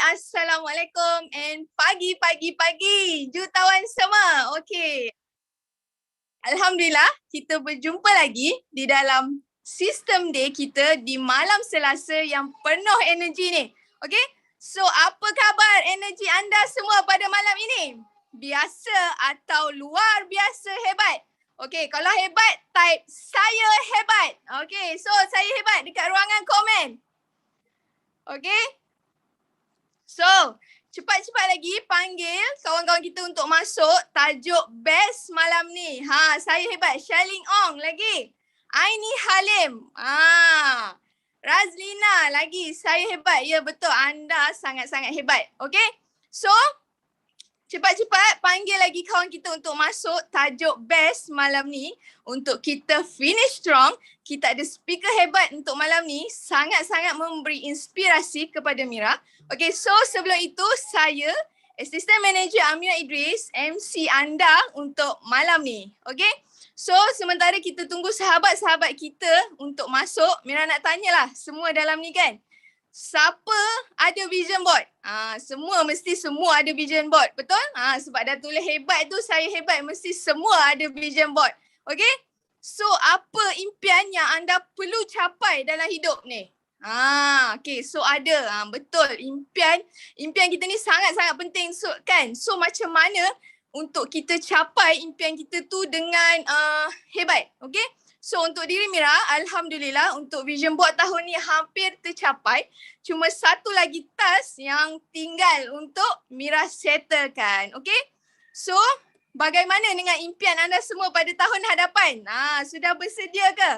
Assalamualaikum and pagi jutawan semua. Okey. Alhamdulillah kita berjumpa lagi di dalam sistem day kita di malam Selasa yang penuh energi ni. Okey. So apa khabar energi anda semua pada malam ini? Biasa atau luar biasa hebat? Okey, kalau hebat type saya hebat. Okey, so saya hebat dekat ruangan komen. Okey. So, cepat-cepat lagi panggil kawan-kawan kita untuk masuk tajuk best malam ni. Saya hebat. Sherling Ong lagi. Aini Halim. Razlina lagi. Saya hebat. Ya betul, anda sangat-sangat hebat. Okay. So, cepat-cepat panggil lagi kawan kita untuk masuk tajuk best malam ni. Untuk kita finish strong. Kita ada speaker hebat untuk malam ni. Sangat-sangat memberi inspirasi kepada Mira. Okay, so sebelum itu saya Assistant Manager Amira Idris, MC anda untuk malam ni. Okay, so sementara kita tunggu sahabat-sahabat kita untuk masuk, Mira nak tanyalah semua dalam ni kan. Siapa ada vision board? Semua ada vision board, betul? Sebab dah tulis hebat tu, saya hebat, mesti semua ada vision board. Okay, so apa impian yang anda perlu capai dalam hidup ni? Okay, so ada. Betul, impian kita ni sangat-sangat penting kan. So macam mana untuk kita capai impian kita tu dengan hebat, okay. So untuk diri Mira, Alhamdulillah untuk vision board tahun ni hampir tercapai. Cuma satu lagi task yang tinggal untuk Mira settlekan, okay. So bagaimana dengan impian anda semua pada tahun hadapan? Sudah bersedia ke?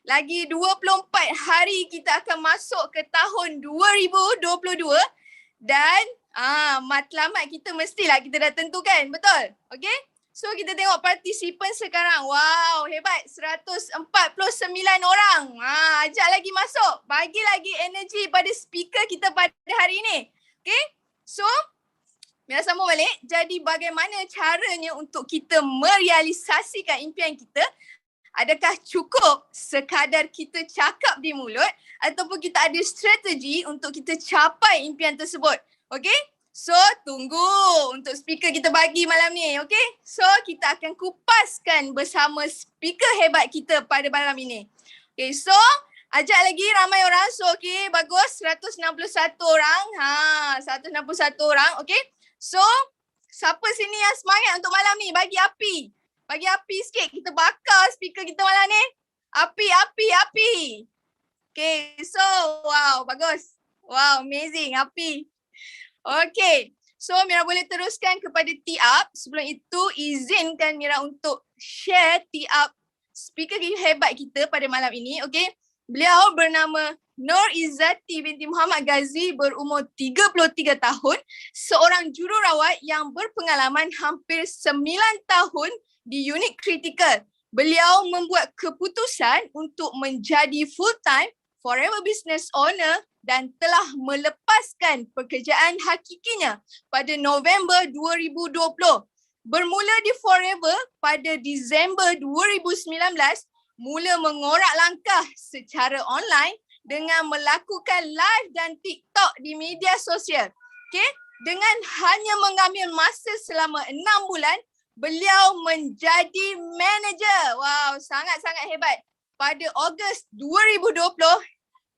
Lagi 24 hari kita akan masuk ke tahun 2022 dan matlamat kita mestilah kita dah tentukan, betul? Okay? So kita tengok partisipan sekarang. Wow, hebat. 149 orang. Ajak lagi masuk. Bagi lagi energi pada speaker kita pada hari ini. Okay? So, Mira sambung balik. Jadi bagaimana caranya untuk kita merealisasikan impian kita? Adakah cukup sekadar kita cakap di mulut ataupun kita ada strategi untuk kita capai impian tersebut? Okay? So, tunggu untuk speaker kita bagi malam ni. Okay? So, kita akan kupaskan bersama speaker hebat kita pada malam ini. Okay, so ajak lagi ramai orang. So, okay, bagus. 161 orang. 161 orang. Okay? So, siapa sini yang semangat untuk malam ni? Bagi api. Bagi api sikit, kita bakar speaker kita malam ni. Api. Okay, so wow, bagus. Wow, amazing, api. Okay, so Mira boleh teruskan kepada tee up. Sebelum itu, izinkan Mira untuk share tee up speaker hebat kita pada malam ini. Okay, beliau bernama Nur Izzati binti Muhammad Ghazi, berumur 33 tahun. Seorang jururawat yang berpengalaman hampir 9 tahun di unit kritikal. Beliau membuat keputusan untuk menjadi full-time forever business owner dan telah melepaskan pekerjaan hakikinya pada November 2020. Bermula di Forever pada Disember 2019, mula mengorak langkah secara online dengan melakukan live dan TikTok di media sosial. Okay? Dengan hanya mengambil masa selama 6 bulan, beliau menjadi manager. Wow, sangat-sangat hebat. Pada Ogos 2020,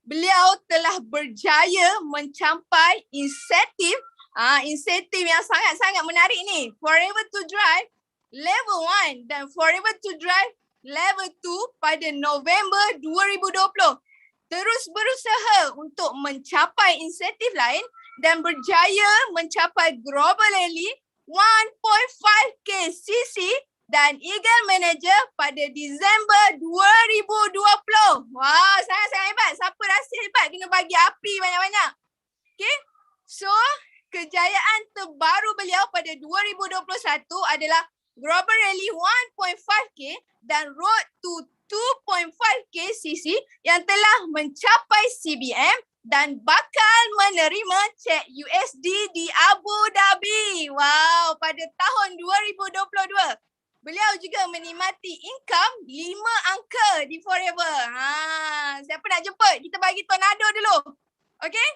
beliau telah berjaya mencapai insentif yang sangat-sangat menarik ni. Forever to Drive Level 1 dan Forever to Drive Level 2 pada November 2020. Terus berusaha untuk mencapai insentif lain dan berjaya mencapai Global Elite 1.5K CC dan Eagle Manager pada Disember 2020. Wow, sangat-sangat hebat. Siapa rasa hebat kena bagi api banyak-banyak. Okay, so kejayaan terbaru beliau pada 2021 adalah Global Rally 1.5K dan Road to 2.5K CC yang telah mencapai CBM dan bakal menerima cek USD di Abu Dhabi. Wow, pada tahun 2022. Beliau juga menikmati income 5 angka di Forever. Siapa nak jemput? Kita bagi tornado dulu. Okay?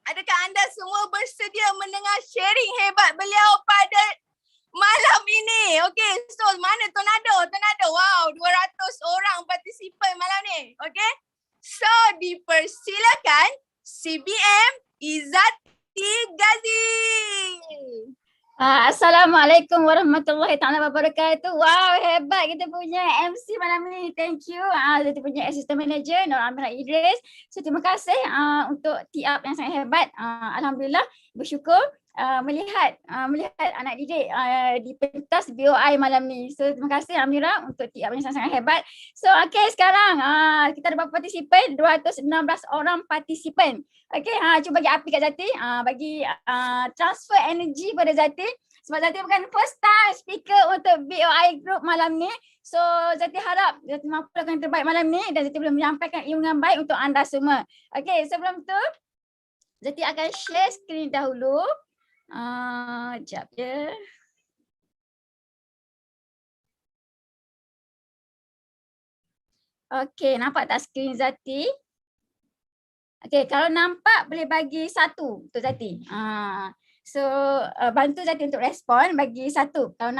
Adakah anda semua bersedia mendengar sharing hebat beliau pada malam ini? Okay, so mana Tornado? Wow, 200 orang partisipan malam ni. Okay, so dipersilakan CBM Izzati Ghazi. Assalamualaikum warahmatullahi taala wabarakatuh. Wow, hebat kita punya MC malam ni. Thank you. Kita punya assistant manager Nur Amira Idris. So terima kasih untuk tee up yang sangat hebat. Alhamdulillah bersyukur melihat anak didik di pentas BOI malam ni. So terima kasih Amira untuk tee up yang sangat hebat. So okay, sekarang kita ada berapa partisipan? 216 orang partisipan. Okay, cuba bagi api kat Zati, bagi transfer energy pada Zati. Sebab Zati bukan first time speaker untuk BOI Group malam ni. So Zati harap Zati mampu lakukan yang terbaik malam ni dan Zati boleh menyampaikan ilmu yang baik untuk anda semua. Okay, sebelum tu Zati akan share skrin dahulu. Sekejap je. Okay, nampak tak skrin Zati? Okay, kalau nampak boleh bagi 1 untuk Zati. So bantu Zati untuk respon, bagi 1. Kalau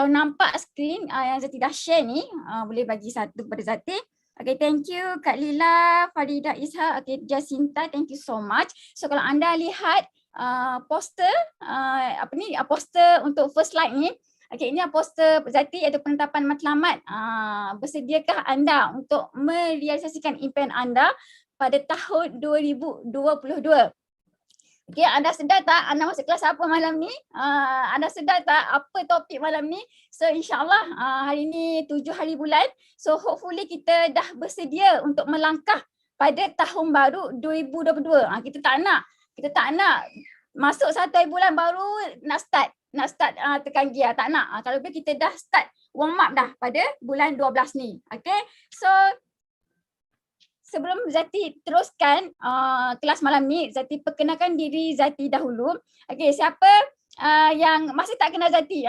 nampak skrin yang Zati dah share ni, boleh bagi 1 kepada Zati. Okay, thank you Kak Lila, Farida Isha, okay, Jacinta, thank you so much. So kalau anda lihat poster, poster untuk first slide ni, okay, ini poster Zati iaitu penetapan matlamat. Bersediakah anda untuk merealisasikan impian anda pada tahun 2022? Okay, anda sedar tak anda masuk kelas apa malam ni? Anda sedar tak apa topik malam ni? So insyaAllah hari ni 7 hari bulan. So hopefully kita dah bersedia untuk melangkah pada tahun baru 2022. Kita tak nak masuk 1 hari bulan baru nak start tekan gear. Tak nak. Kalau boleh kita dah start warm up dah pada bulan 12 ni. Okay, so sebelum Zati teruskan kelas malam ni, Zati perkenalkan diri Zati dahulu. Okay, siapa yang masih tak kenal Zati?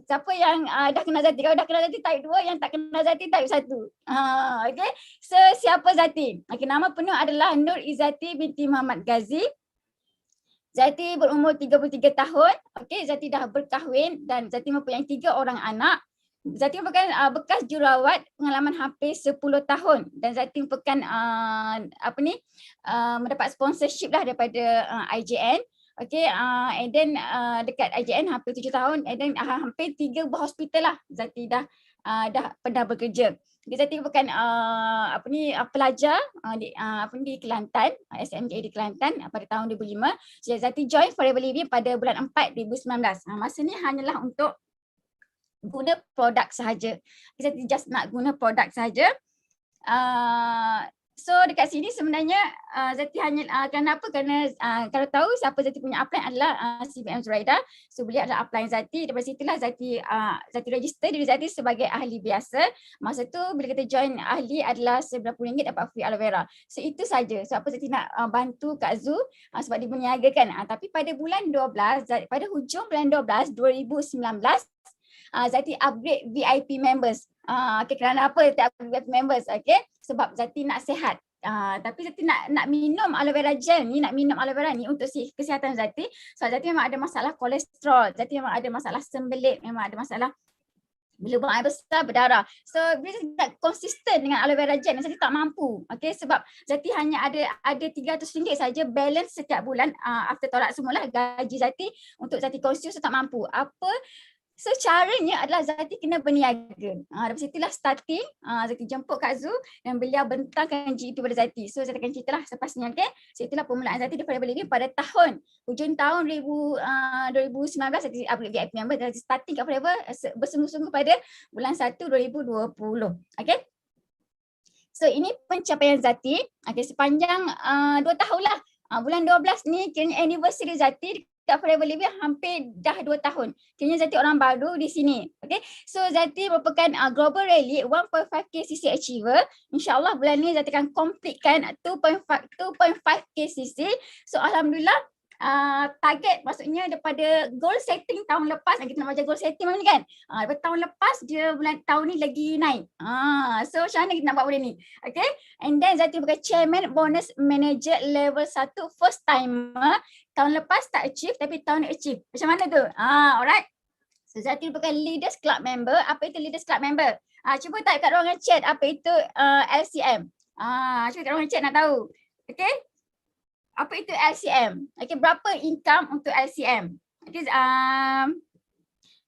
Siapa yang dah kenal Zati? Kalau dah kenal Zati type 2, yang tak kenal Zati type 1. Okay, so siapa Zati? Okay, nama penuh adalah Nur Izzati binti Muhammad Ghazi. Zati berumur 33 tahun. Okay, Zati dah berkahwin dan Zati mempunyai 3 orang anak. Zati merupakan bekas jururawat pengalaman hampir 10 tahun dan Zati merupakan mendapat sponsorship lah daripada IJN. Okay, and then dekat IJN hampir 7 tahun and then hampir 3 buah hospital lah Zati dah pernah bekerja. Jadi Zati merupakan pelajar di Kelantan, SMJ di Kelantan pada tahun 2005. So, Zati join Forever Living pada bulan 4 2019. Masa ni hanyalah untuk guna produk sahaja. Zati just nak guna produk sahaja. So dekat sini sebenarnya Zati hanya kenapa? Kerana kalau tahu siapa Zati punya upline adalah CBM Zuraida. So beliau adalah upline Zati. Daripada situlah Zati register diri Zati sebagai ahli biasa. Masa tu bila kita join ahli adalah RM90 dapat free aloe vera. So itu saja. So apa Zati nak bantu Kak Zu sebab dia berniagakan. Tapi pada bulan 12, pada hujung bulan 12 2019 Zati upgrade VIP members. Okay, kerana apa Zati upgrade VIP members? Okay, sebab Zati nak sihat. Tapi Zati nak minum aloe vera gel ni, nak minum aloe vera ni untuk kesihatan Zati. Sebab Zati memang ada masalah kolesterol, Zati memang ada masalah sembelit, memang ada masalah bila buang air besar berdarah. So bila Zati tak konsisten dengan aloe vera gel ni, Zati tak mampu. Okay, sebab Zati hanya ada RM300 saja balance setiap bulan after tolak semualah gaji Zati untuk Zati consume, so tak mampu. So caranya adalah Zati kena berniaga. Dari situlah starting, Zati jemput Kak Zu dan beliau bentangkan GP pada Zati. So Zati akan ceritalah sepasnya, okay. So itulah permulaan Zati di Forever Living pada hujung tahun 2019 Zati upgrade VIP member. Zati starting kat Forever bersungguh-sungguh pada bulan 1 2020. Okay. So ini pencapaian Zati, okay, sepanjang 2 tahun lah. Bulan 12 ni kiranya anniversary Zati kat Forever Living hampir dah 2 tahun. Kiranya Zati orang baru di sini. Okay. So Zati merupakan Global Rally 1.5k cc achiever. InsyaAllah bulan ni Zati akan completekan 2.5k cc. So Alhamdulillah target, maksudnya daripada goal setting tahun lepas, kita nak baca goal setting macam ni kan. Daripada tahun lepas dia tahun ni lagi naik. So macam mana kita nak buat benda ni? Okay. And then Zati sebagai chairman bonus manager level 1 first timer. Tahun lepas tak achieve tapi tahun ni achieve. Macam mana tu? Alright. So Zati merupakan leaders club member. Apa itu leaders club member? Cuba type kat ruangan chat apa itu LCM. Cuba kat ruangan chat nak tahu. Okay. Apa itu LCM? Okay, berapa income untuk LCM? Okay,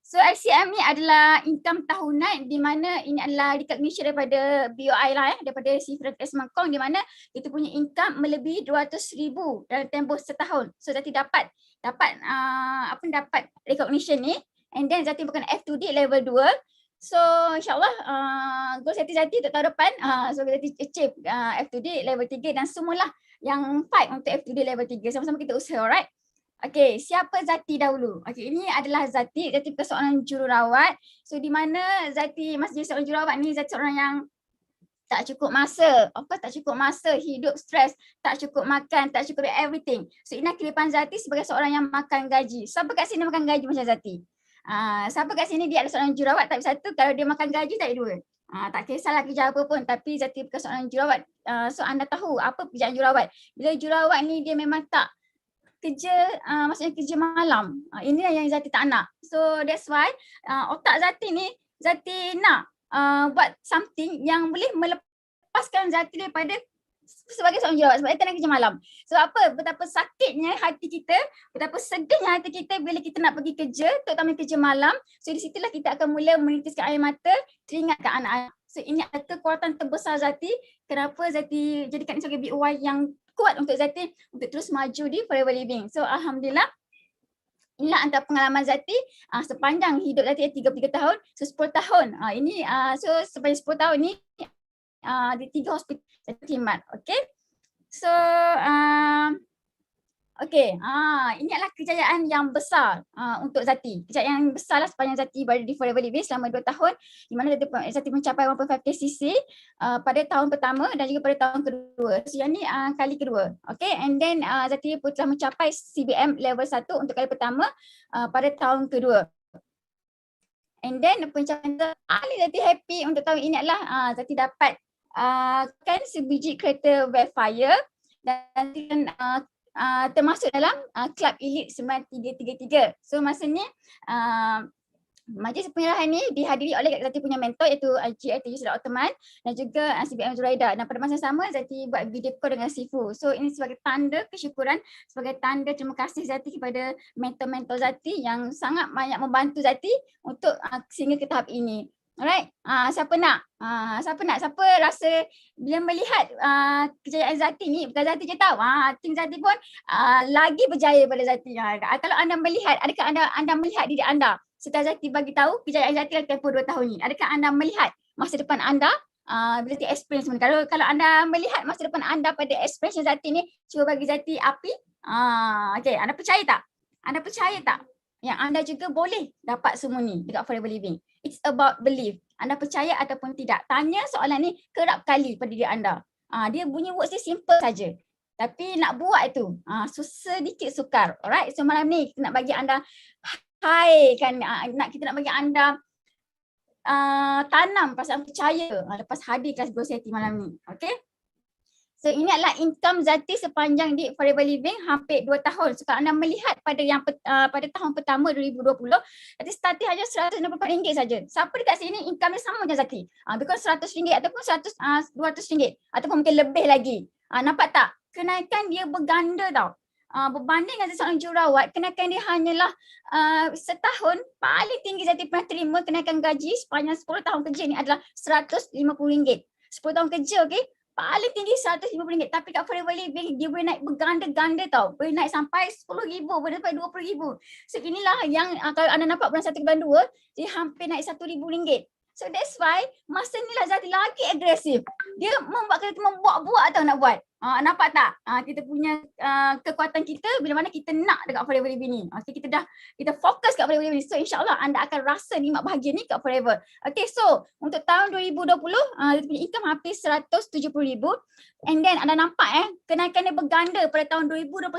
so LCM ni adalah income tahunan di mana ini adalah recognition daripada BOI lah daripada Civil Semangkong, di mana kita punya income melebihi 200,000 dalam tempoh setahun. So Zati dapat recognition ni, and then Zati bukan F2D level 2. So insyaAllah goal Zati untuk tahun depan, so Zati achieve F2D level 3 dan semualah yang fight untuk F2D level 3. Sama-sama kita usaha, alright? Okay, siapa Zati dahulu? Okay, ini adalah Zati. Zati bukan seorang jururawat. So di mana Zati masa jadi seorang jururawat ni, Zati seorang yang tak cukup masa. Of course tak cukup masa, hidup stres, tak cukup makan, tak cukup everything. So inilah kehidupan Zati sebagai seorang yang makan gaji. Siapa kat sini makan gaji macam Zati? Siapa kat sini dia adalah seorang jururawat, tapi satu kalau dia makan gaji tak ada dua. Tak kisahlah kerja apa pun, tapi Zati bukan seorang jururawat. So anda tahu apa pekerjaan jururawat. Bila jururawat ni dia memang tak kerja, maksudnya kerja malam. Inilah yang Zati tak nak. So that's why otak Zati ni, Zati nak buat something yang boleh melepaskan Zati daripada sebagai seorang jururawat, sebab dia tak nak kerja malam. So apa, betapa sakitnya hati kita, betapa sedihnya hati kita bila kita nak pergi kerja, terutama kerja malam. So di situlah kita akan mula menitiskan air mata, teringatkan anak-anak. So ini adalah kekuatan terbesar Zati. Kenapa Zati jadikan ini sebagai BOI yang kuat untuk Zati untuk terus maju di Forever Living. So alhamdulillah, inilah antara pengalaman Zati sepanjang hidup Zati 33 tahun, so 10 tahun. So sepanjang 10 tahun ni di 3 hospital Zati khidmat. Okay. So ini adalah kejayaan yang besar untuk Zati. Kejayaan yang besar lah sepanjang Zati berada di Forever Living selama 2 tahun, di mana Zati mencapai 1.5 KCC pada tahun pertama dan juga pada tahun kedua. So yang ni kali kedua. Okay, and then Zati pun telah mencapai CBM level 1 untuk kali pertama pada tahun kedua. And then pencapaian paling Zati happy untuk tahun ini adalah Zati dapat kan sebiji kereta Webfire dan termasuk dalam Club Elite 9333. So masa ni majlis penyerahan ni dihadiri oleh Zati punya mentor iaitu GITU Sudah Ottoman dan juga CBM Zuraida, dan pada masa sama Zati buat video call dengan Sifu. So ini sebagai tanda kesyukuran, sebagai tanda terima kasih Zati kepada mentor-mentor Zati yang sangat banyak membantu Zati untuk sehingga ke tahap ini. Alright, siapa rasa bila melihat kejayaan Zati ni, bukan Zati je tahu, tim Zati pun lagi berjaya pada Zati. Kalau anda melihat, adakah anda melihat diri anda setelah Zati bagi tahu kejayaan Zati dalam tempoh 2 tahun ni? Adakah anda melihat masa depan anda bila Zati experience ni? Kalau anda melihat masa depan anda pada experience Zati ni, cuba bagi Zati api. Okay, anda percaya tak? Anda percaya tak yang anda juga boleh dapat semua ni dekat Forever Living? It's about belief. Anda percaya ataupun tidak? Tanya soalan ni kerap kali pada diri anda. Dia bunyi words dia simple saja. Tapi nak buat tu sedikit sukar. Alright, so malam ni kita nak bagi anda kita nak bagi anda tanam perasaan percaya lepas hadir kelas Goal Setting malam ni. Okay? So ini adalah income Zati sepanjang di Forever Living hampir 2 tahun. So kalau anda melihat pada tahun pertama 2020, Zati starting hanya RM164 saja. Siapa dekat sini income dia sama macam Zati? Because RM100 ataupun RM200 ataupun mungkin lebih lagi. Nampak tak? Kenaikan dia berganda tau. Berbanding dengan seorang jururawat, kenaikan dia hanyalah setahun. Paling tinggi Zati pernah terima kenaikan gaji sepanjang 10 tahun kerja ni adalah RM150. 10 tahun kerja, okay? Paling tinggi RM150, tapi kat Forever Living dia boleh naik berganda-ganda tau. Boleh naik sampai RM10,000, boleh sampai RM20,000. So inilah yang kalau anda nampak bulan 1 bulan 2, dia hampir naik RM1,000. So that's why masa ni lah Zati lagi agresif. Dia membuat kita membuat-buat tau nak buat. Nampak tak? Kita punya kekuatan kita bila mana kita nak dekat Forever Living ni. Okay, kita fokus kat Forever Living ni. So insyaAllah anda akan rasa nikmat bahagia ni kat Forever. Okay, so untuk tahun 2020, kita punya income hampir RM170,000. And then anda nampak kenaikan dia berganda pada tahun 2021.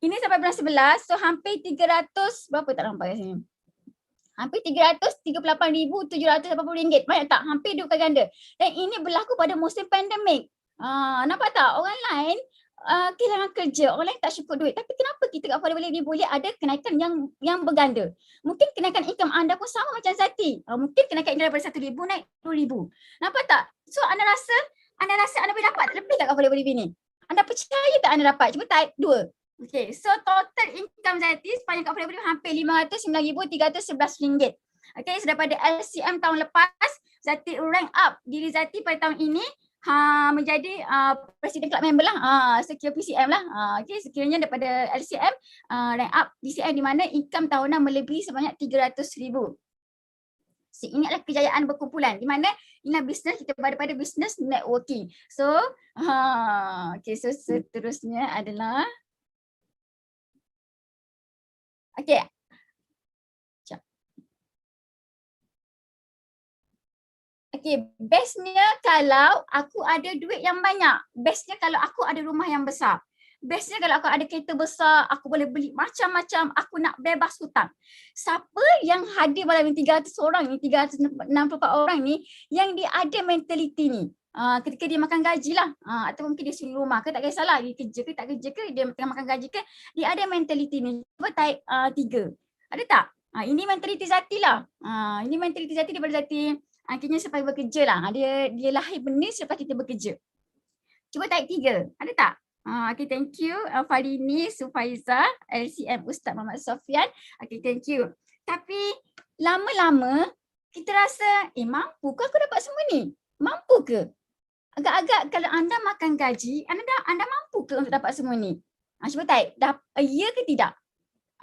Ini sampai bulan 11, so hampir 300, berapa tak nampak kat sini? Hampir RM338,780. Banyak tak? Hampir 2 kali ganda. Dan ini berlaku pada musim pandemik. Nampak tak? Orang lain kehilangan kerja, orang lain tak cukup duit. Tapi kenapa kita kat Affordable ni boleh ada kenaikan yang berganda? Mungkin kenaikan income anda pun sama macam Zati. Mungkin kenaikan daripada RM1,000 naik RM2,000. Nampak tak? So anda rasa anda boleh dapat lebih tak kat Affordable ni? Anda percaya tak anda dapat? Cuba type 2. Okay, so total income Zati sepanjang kat Affordable hampir RM509,311. Okay, so daripada LCM tahun lepas, Zati rank up diri Zati pada tahun ini menjadi Presiden Club Member lah. So kira PCM lah. Okay, sekiranya daripada LCM rank up DCM di mana income tahunan melebihi sebanyak RM300,000. So ini adalah kejayaan berkumpulan di mana inilah bisnes kita pada bisnes networking. So okay, so seterusnya adalah okay. Okay, bestnya kalau aku ada duit yang banyak. Bestnya kalau aku ada rumah yang besar. Bestnya kalau aku ada kereta besar, aku boleh beli macam-macam, aku nak bebas hutang. Siapa yang hadir malam ni 300 orang ni, 364 orang ni, yang dia ada mentaliti ni. Ketika dia makan gaji lah, atau mungkin dia suri rumah ke, tak kisahlah dia kerja ke tak kerja ke, dia tengah makan gaji ke, dia ada mentaliti ni. Cuba type 3. Ada tak? Ini mentaliti Zati lah. Ini mentaliti Zati daripada Zati akhirnya sampai bekerja lah. Dia lahir benih selepas kita bekerja. Cuba type 3. Ada tak? Okay, thank you. Farini, Sufaiza, LCM Ustaz Muhammad Sofian. Okay, thank you. Tapi lama-lama kita rasa, mampu ke aku dapat semua ni? Mampu ke? Agak-agak kalau anda makan gaji, anda mampu ke untuk dapat semua ni? Cuba type, ya ke tidak?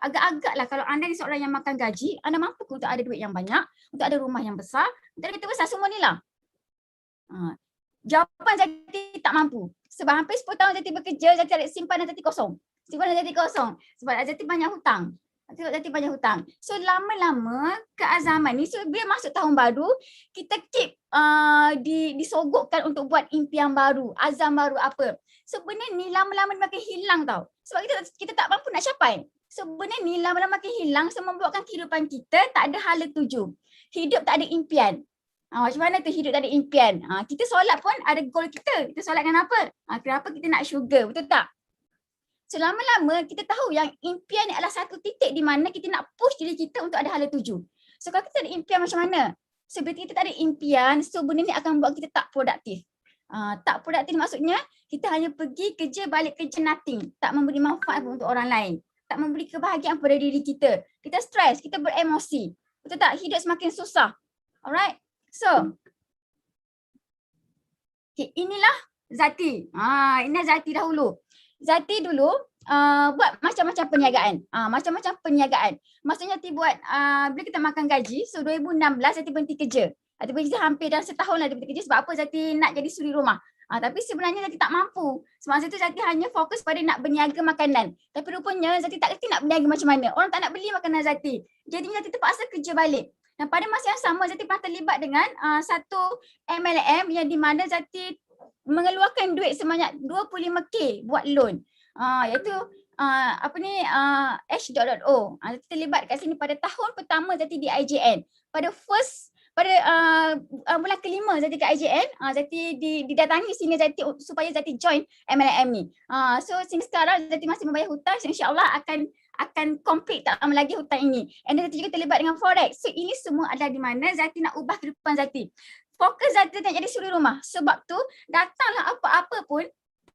Agak-agak lah kalau anda ni seorang yang makan gaji, anda mampu ke untuk ada duit yang banyak, untuk ada rumah yang besar, untuk ada kereta besar, semua ni lah. Jawapan Zati tak mampu. Sebab hampir 10 tahun Zati bekerja, Zati ada simpanan Zati kosong. Simpanan Zati kosong. Sebab Zati banyak hutang. Zati banyak hutang. So lama-lama keazaman ni, so bila masuk tahun baru, kita keep disogokkan untuk buat impian baru, azam baru apa. So benda ni lama-lama makin hilang tau. Sebab kita tak mampu nak capai. So benda ni lama-lama makin hilang, so membuatkan kehidupan kita tak ada hala tuju. Hidup tak ada impian. Macam mana tu hidup tak ada impian? Kita solat pun ada goal kita. Kita solat kenapa? Kenapa kita nak syurga, betul tak? So lama-lama kita tahu yang impian ni adalah satu titik di mana kita nak push diri kita untuk ada hala tuju. So kalau kita ada impian macam mana? So bila kita tak ada impian, so benda ni akan buat kita tak produktif. Tak produktif maksudnya kita hanya pergi kerja, balik kerja nothing. Tak memberi manfaat pun untuk orang lain. Tak memberi kebahagiaan pada diri kita. Kita stres, kita beremosi. Betul tak? Hidup semakin susah. Alright? So, okay, inilah Zati. Inilah Zati dahulu. Zati dulu buat macam-macam perniagaan. Macam-macam perniagaan. Maksudnya Zati buat, bila kita makan gaji, so 2016 Zati berhenti kerja. Zati berhenti hampir dalam setahun lah Zati berhenti kerja. Sebab apa? Zati nak jadi suri rumah. Tapi sebenarnya Zati tak mampu. Semasa itu Zati hanya fokus pada nak berniaga makanan. Tapi rupanya Zati tak kerti nak berniaga macam mana. Orang tak nak beli makanan Zati. Jadinya Zati terpaksa kerja balik. Dan pada masa yang sama Zati pernah terlibat dengan satu MLM yang di mana Zati mengeluarkan duit sebanyak 25k buat loan. Iaitu H.O. Zati terlibat kat sini pada tahun pertama Zati di IJN. Pada bulan kelima Zati ke IJN, Zati didatangi sini Zati supaya Zati join MLM ni. So sehingga sekarang Zati masih membayar hutang, insya-Allah akan complete tak lama lagi hutang ini. And Zati juga terlibat dengan forex. So ini semua adalah di mana Zati nak ubah kehidupan Zati. Fokus Zati nak jadi suri rumah. Sebab tu datanglah apa-apa pun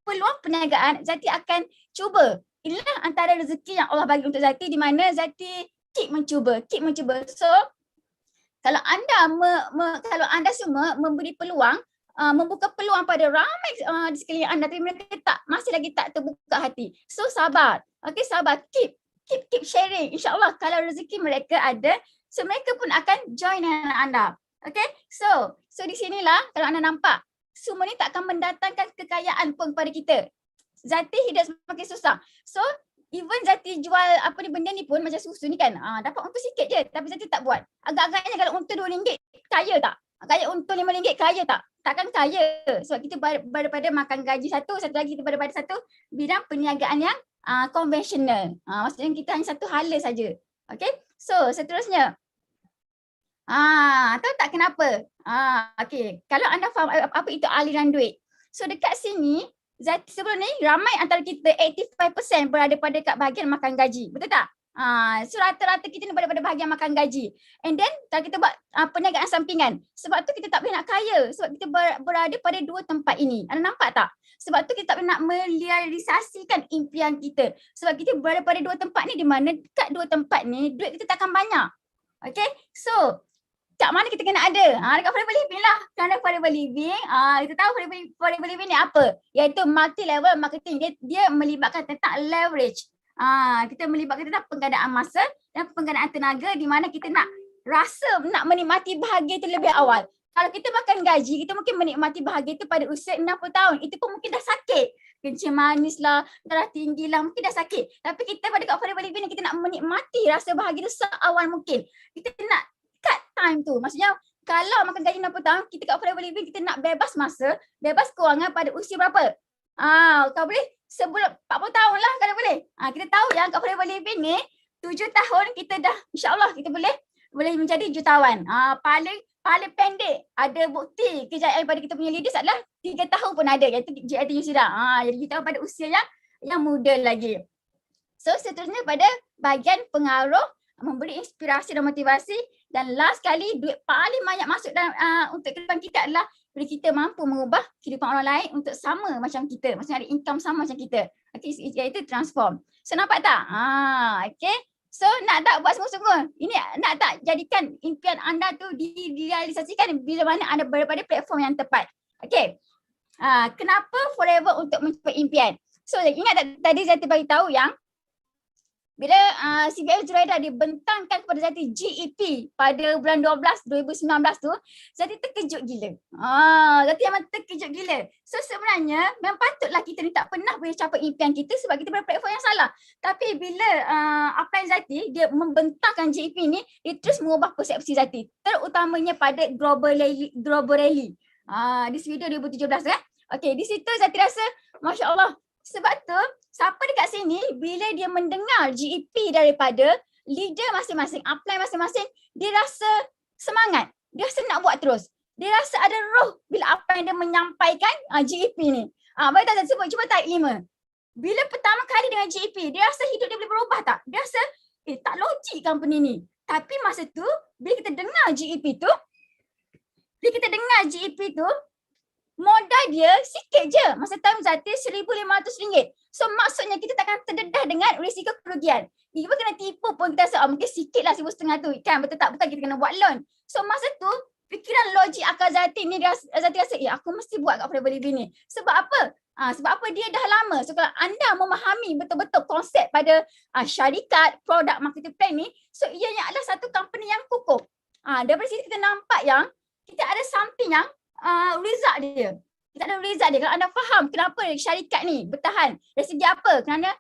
peluang perniagaan Zati akan cuba. Inilah antara rezeki yang Allah bagi untuk Zati di mana Zati keep mencuba. So kalau anda semua memberi peluang, membuka peluang pada ramai di sekeliling anda, tapi mereka masih lagi tak terbuka hati. So sabar. Okay, sabar. Keep sharing. InsyaAllah kalau rezeki mereka ada, so mereka pun akan join dengan anda. Okay, so di sinilah kalau anda nampak, semua ni tak akan mendatangkan kekayaan pun kepada kita. Zati hidup semakin susah. So even Zati jual benda ni pun macam susu ni kan, dapat untung sikit je, tapi Zati tak buat. Agak-agaknya kalau untung RM2, kaya tak? Kaya untung RM5, kaya tak? Takkan kaya. Sebab kita daripada makan gaji satu lagi kita daripada satu bidang perniagaan yang konvensional. Maksudnya kita hanya satu hala saja. Okay, so seterusnya. Tahu tak kenapa? Okay, kalau anda faham apa itu aliran duit. So dekat sini, sebelum ni ramai antara kita 85% berada pada kat bahagian makan gaji. Betul tak? So rata-rata kita ni berada pada bahagian makan gaji. And then kalau kita buat perniagaan sampingan, sebab tu kita tak boleh nak kaya. Sebab kita berada pada dua tempat ini. Anda nampak tak? Sebab tu kita tak boleh nak merealisasikan impian kita. Sebab kita berada pada dua tempat ni, di mana dekat dua tempat ni duit kita takkan banyak. Okay, so kat mana kita kena ada? Dekat Forever Living lah. Kerana Forever Living, kita tahu Forever Living ni apa? Iaitu multi-level marketing. Dia melibatkan tentang leverage. Kita melibatkan tentang penggandaan masa dan penggandaan tenaga, di mana kita nak nak menikmati bahagia itu lebih awal. Kalau kita makan gaji, kita mungkin menikmati bahagia itu pada usia 60 tahun. Itu pun mungkin dah sakit. Kencing manis lah, darah tinggi lah, mungkin dah sakit. Tapi kita pada kat Forever Living ni, kita nak menikmati rasa bahagia itu seawal mungkin. Kita nak cut time tu. Maksudnya kalau makan gaji 60 tahun, kita kat Forever Living kita nak bebas masa, bebas kewangan pada usia berapa? Kalau boleh sebelum 40 tahun lah kalau boleh. Kita tahu yang kat Forever Living ni 7 tahun kita dah, insyaAllah kita boleh menjadi jutawan. Paling pendek ada bukti kejayaan pada kita punya leaders adalah 3 tahun pun ada, iaitu JIT Yusida. Jadi kita pada usia yang muda lagi. So seterusnya pada bahagian pengaruh, memberi inspirasi dan motivasi, dan last kali duit paling banyak masuk dalam untuk kehidupan kita adalah bila kita mampu mengubah kehidupan orang lain untuk sama macam kita, maksudnya ada income sama macam kita. Okay, iaitu transform. So nampak tak? Okay. So nak tak buat sungguh-sungguh? Ini nak tak jadikan impian anda tu direalisasikan bila mana anda berada pada platform yang tepat. Okay. Kenapa forever untuk mencapai impian? So ingat tak tadi Zati bagi tahu yang bila CBM Zuraida dibentangkan kepada Zati GEP pada bulan 12 2019 tu, Zati terkejut gila. Zati memang terkejut gila. So sebenarnya memang patutlah kita ni tak pernah boleh capai impian kita sebab kita pada platform yang salah. Tapi bila upline Zati dia membentangkan GEP ni, dia terus mengubah persepsi Zati, terutamanya pada Global Rally. Di video 2017 kan. Okay, di situ Zati rasa Masya Allah. Sebab tu siapa dekat sini bila dia mendengar GEP daripada leader masing-masing, upline masing-masing, dia rasa semangat, dia rasa nak buat terus. Dia rasa ada roh bila upline dia menyampaikan GEP ni. Baik tak sebut, cuba tarik 5. Bila pertama kali dengan GEP, dia rasa hidup dia boleh berubah tak? Dia rasa tak logik company ni. Tapi masa tu bila kita dengar GEP tu, modal dia sikit je. Masa time Zati RM1,500. So maksudnya kita takkan terdedah dengan risiko kerugian. Even kena tipu pun kita rasa mungkin sikit lah RM1,500 tu. Kan betul tak? Bukan kita kena buat loan. So masa tu fikiran logik akal Zati ni, Zati rasa aku mesti buat kat Forever Living ni. Sebab apa? Sebab apa? Dia dah lama. So kalau anda memahami betul-betul konsep pada syarikat, produk marketing plan ni, so ianya adalah satu company yang kukuh. Daripada sini kita nampak yang kita ada something yang result dia. Kita ada result dia. Kalau anda faham kenapa syarikat ni bertahan, dari segi apa? Kerana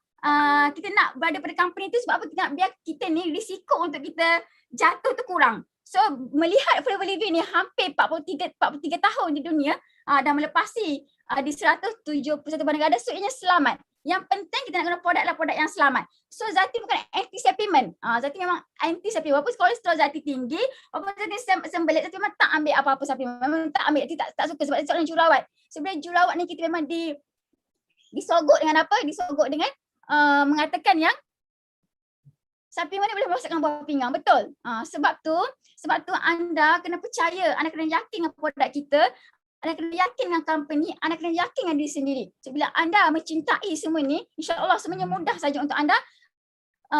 kita nak berada pada company tu sebab apa? Kita nak biar kita ni risiko untuk kita jatuh tu kurang. So melihat Forever Living ni hampir 43 tahun di dunia dan melepasi di 171 negara, so ianya selamat. Yang penting kita nak guna produk adalah produk yang selamat. So Zati bukan anti supplement. Zati memang anti supplement. Walaupun kolesterol Zati tinggi, walaupun Zati sembelit, Zati memang tak ambil apa-apa supplement. Memang tak ambil, Zati tak suka sebab Zati seorang jururawat. Sebenarnya jururawat ni kita memang disogok dengan apa? Disogok dengan mengatakan yang supplement ni boleh merosakkan buah pinggang. Betul. Sebab tu anda kena percaya, anda kena yakin dengan produk kita, anda kena yakin dengan company, anda kena yakin dengan diri sendiri. So, bila anda mencintai semua ni, insya-Allah semuanya mudah saja untuk anda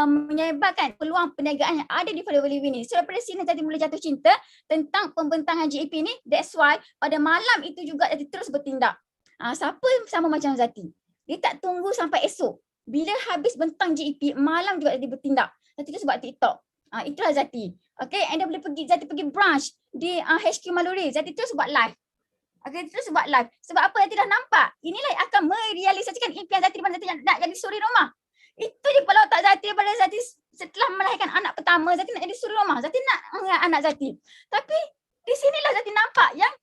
menyebarkan peluang perniagaan yang ada di Forever Living ni. So daripada sini Zati mula jatuh cinta tentang pembentangan GEP ni. That's why pada malam itu juga Zati terus bertindak. Siapa sama macam Zati? Dia tak tunggu sampai esok. Bila habis bentang GEP, malam juga Zati bertindak. Zati terus buat TikTok. Itulah Zati. Okay, and dia Zati pergi branch di HQ Maluri. Zati terus buat live. Okay, terus buat live. Sebab apa? Zati dah nampak. Inilah yang akan merealisasikan impian Zati di mana Zati nak jadi suri rumah. Itu di kepala otak Zati pada Zati setelah melahirkan anak pertama. Zati nak jadi suri rumah. Zati nak anak Zati. Tapi di sinilah Zati nampak yang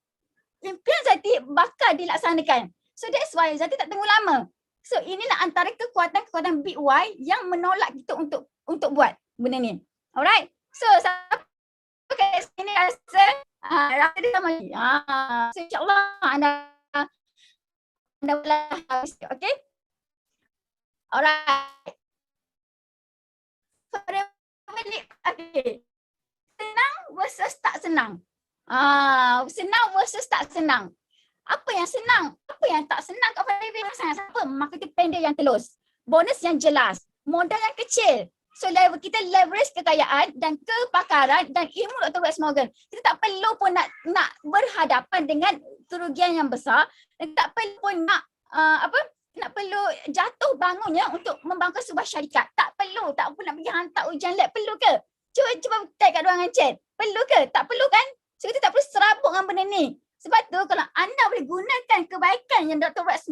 impian Zati bakal dilaksanakan. So that's why Zati tak tunggu lama. So inilah antara kekuatan-kekuatan big why yang menolak kita untuk buat benda ni. Alright. So siapa kat sini rasa rasa dia sama ni. So insyaAllah anda boleh habis. Okay. Alright. Okay. Senang versus tak senang. Senang versus tak senang. Apa yang senang? Apa yang tak senang kat Firebase sangat siapa? Marketing plan dia yang telus. Bonus yang jelas. Modal yang kecil. So kita leverage kekayaan dan kepakaran dan ilmu Dr. Rex Morgan. Kita tak perlu pun nak berhadapan dengan kerugian yang besar dan tak perlu pun nak perlu jatuh bangunnya untuk membangun sebuah syarikat. Tak perlu nak pergi hantar ujian lab. Perlu ke? Cuba type kat ruangan chat. Perlu ke? Tak perlu kan? So kita tak perlu serabut dengan benda ni. Sebab tu kalau anda boleh gunakan kebaikan yang Dr. Rex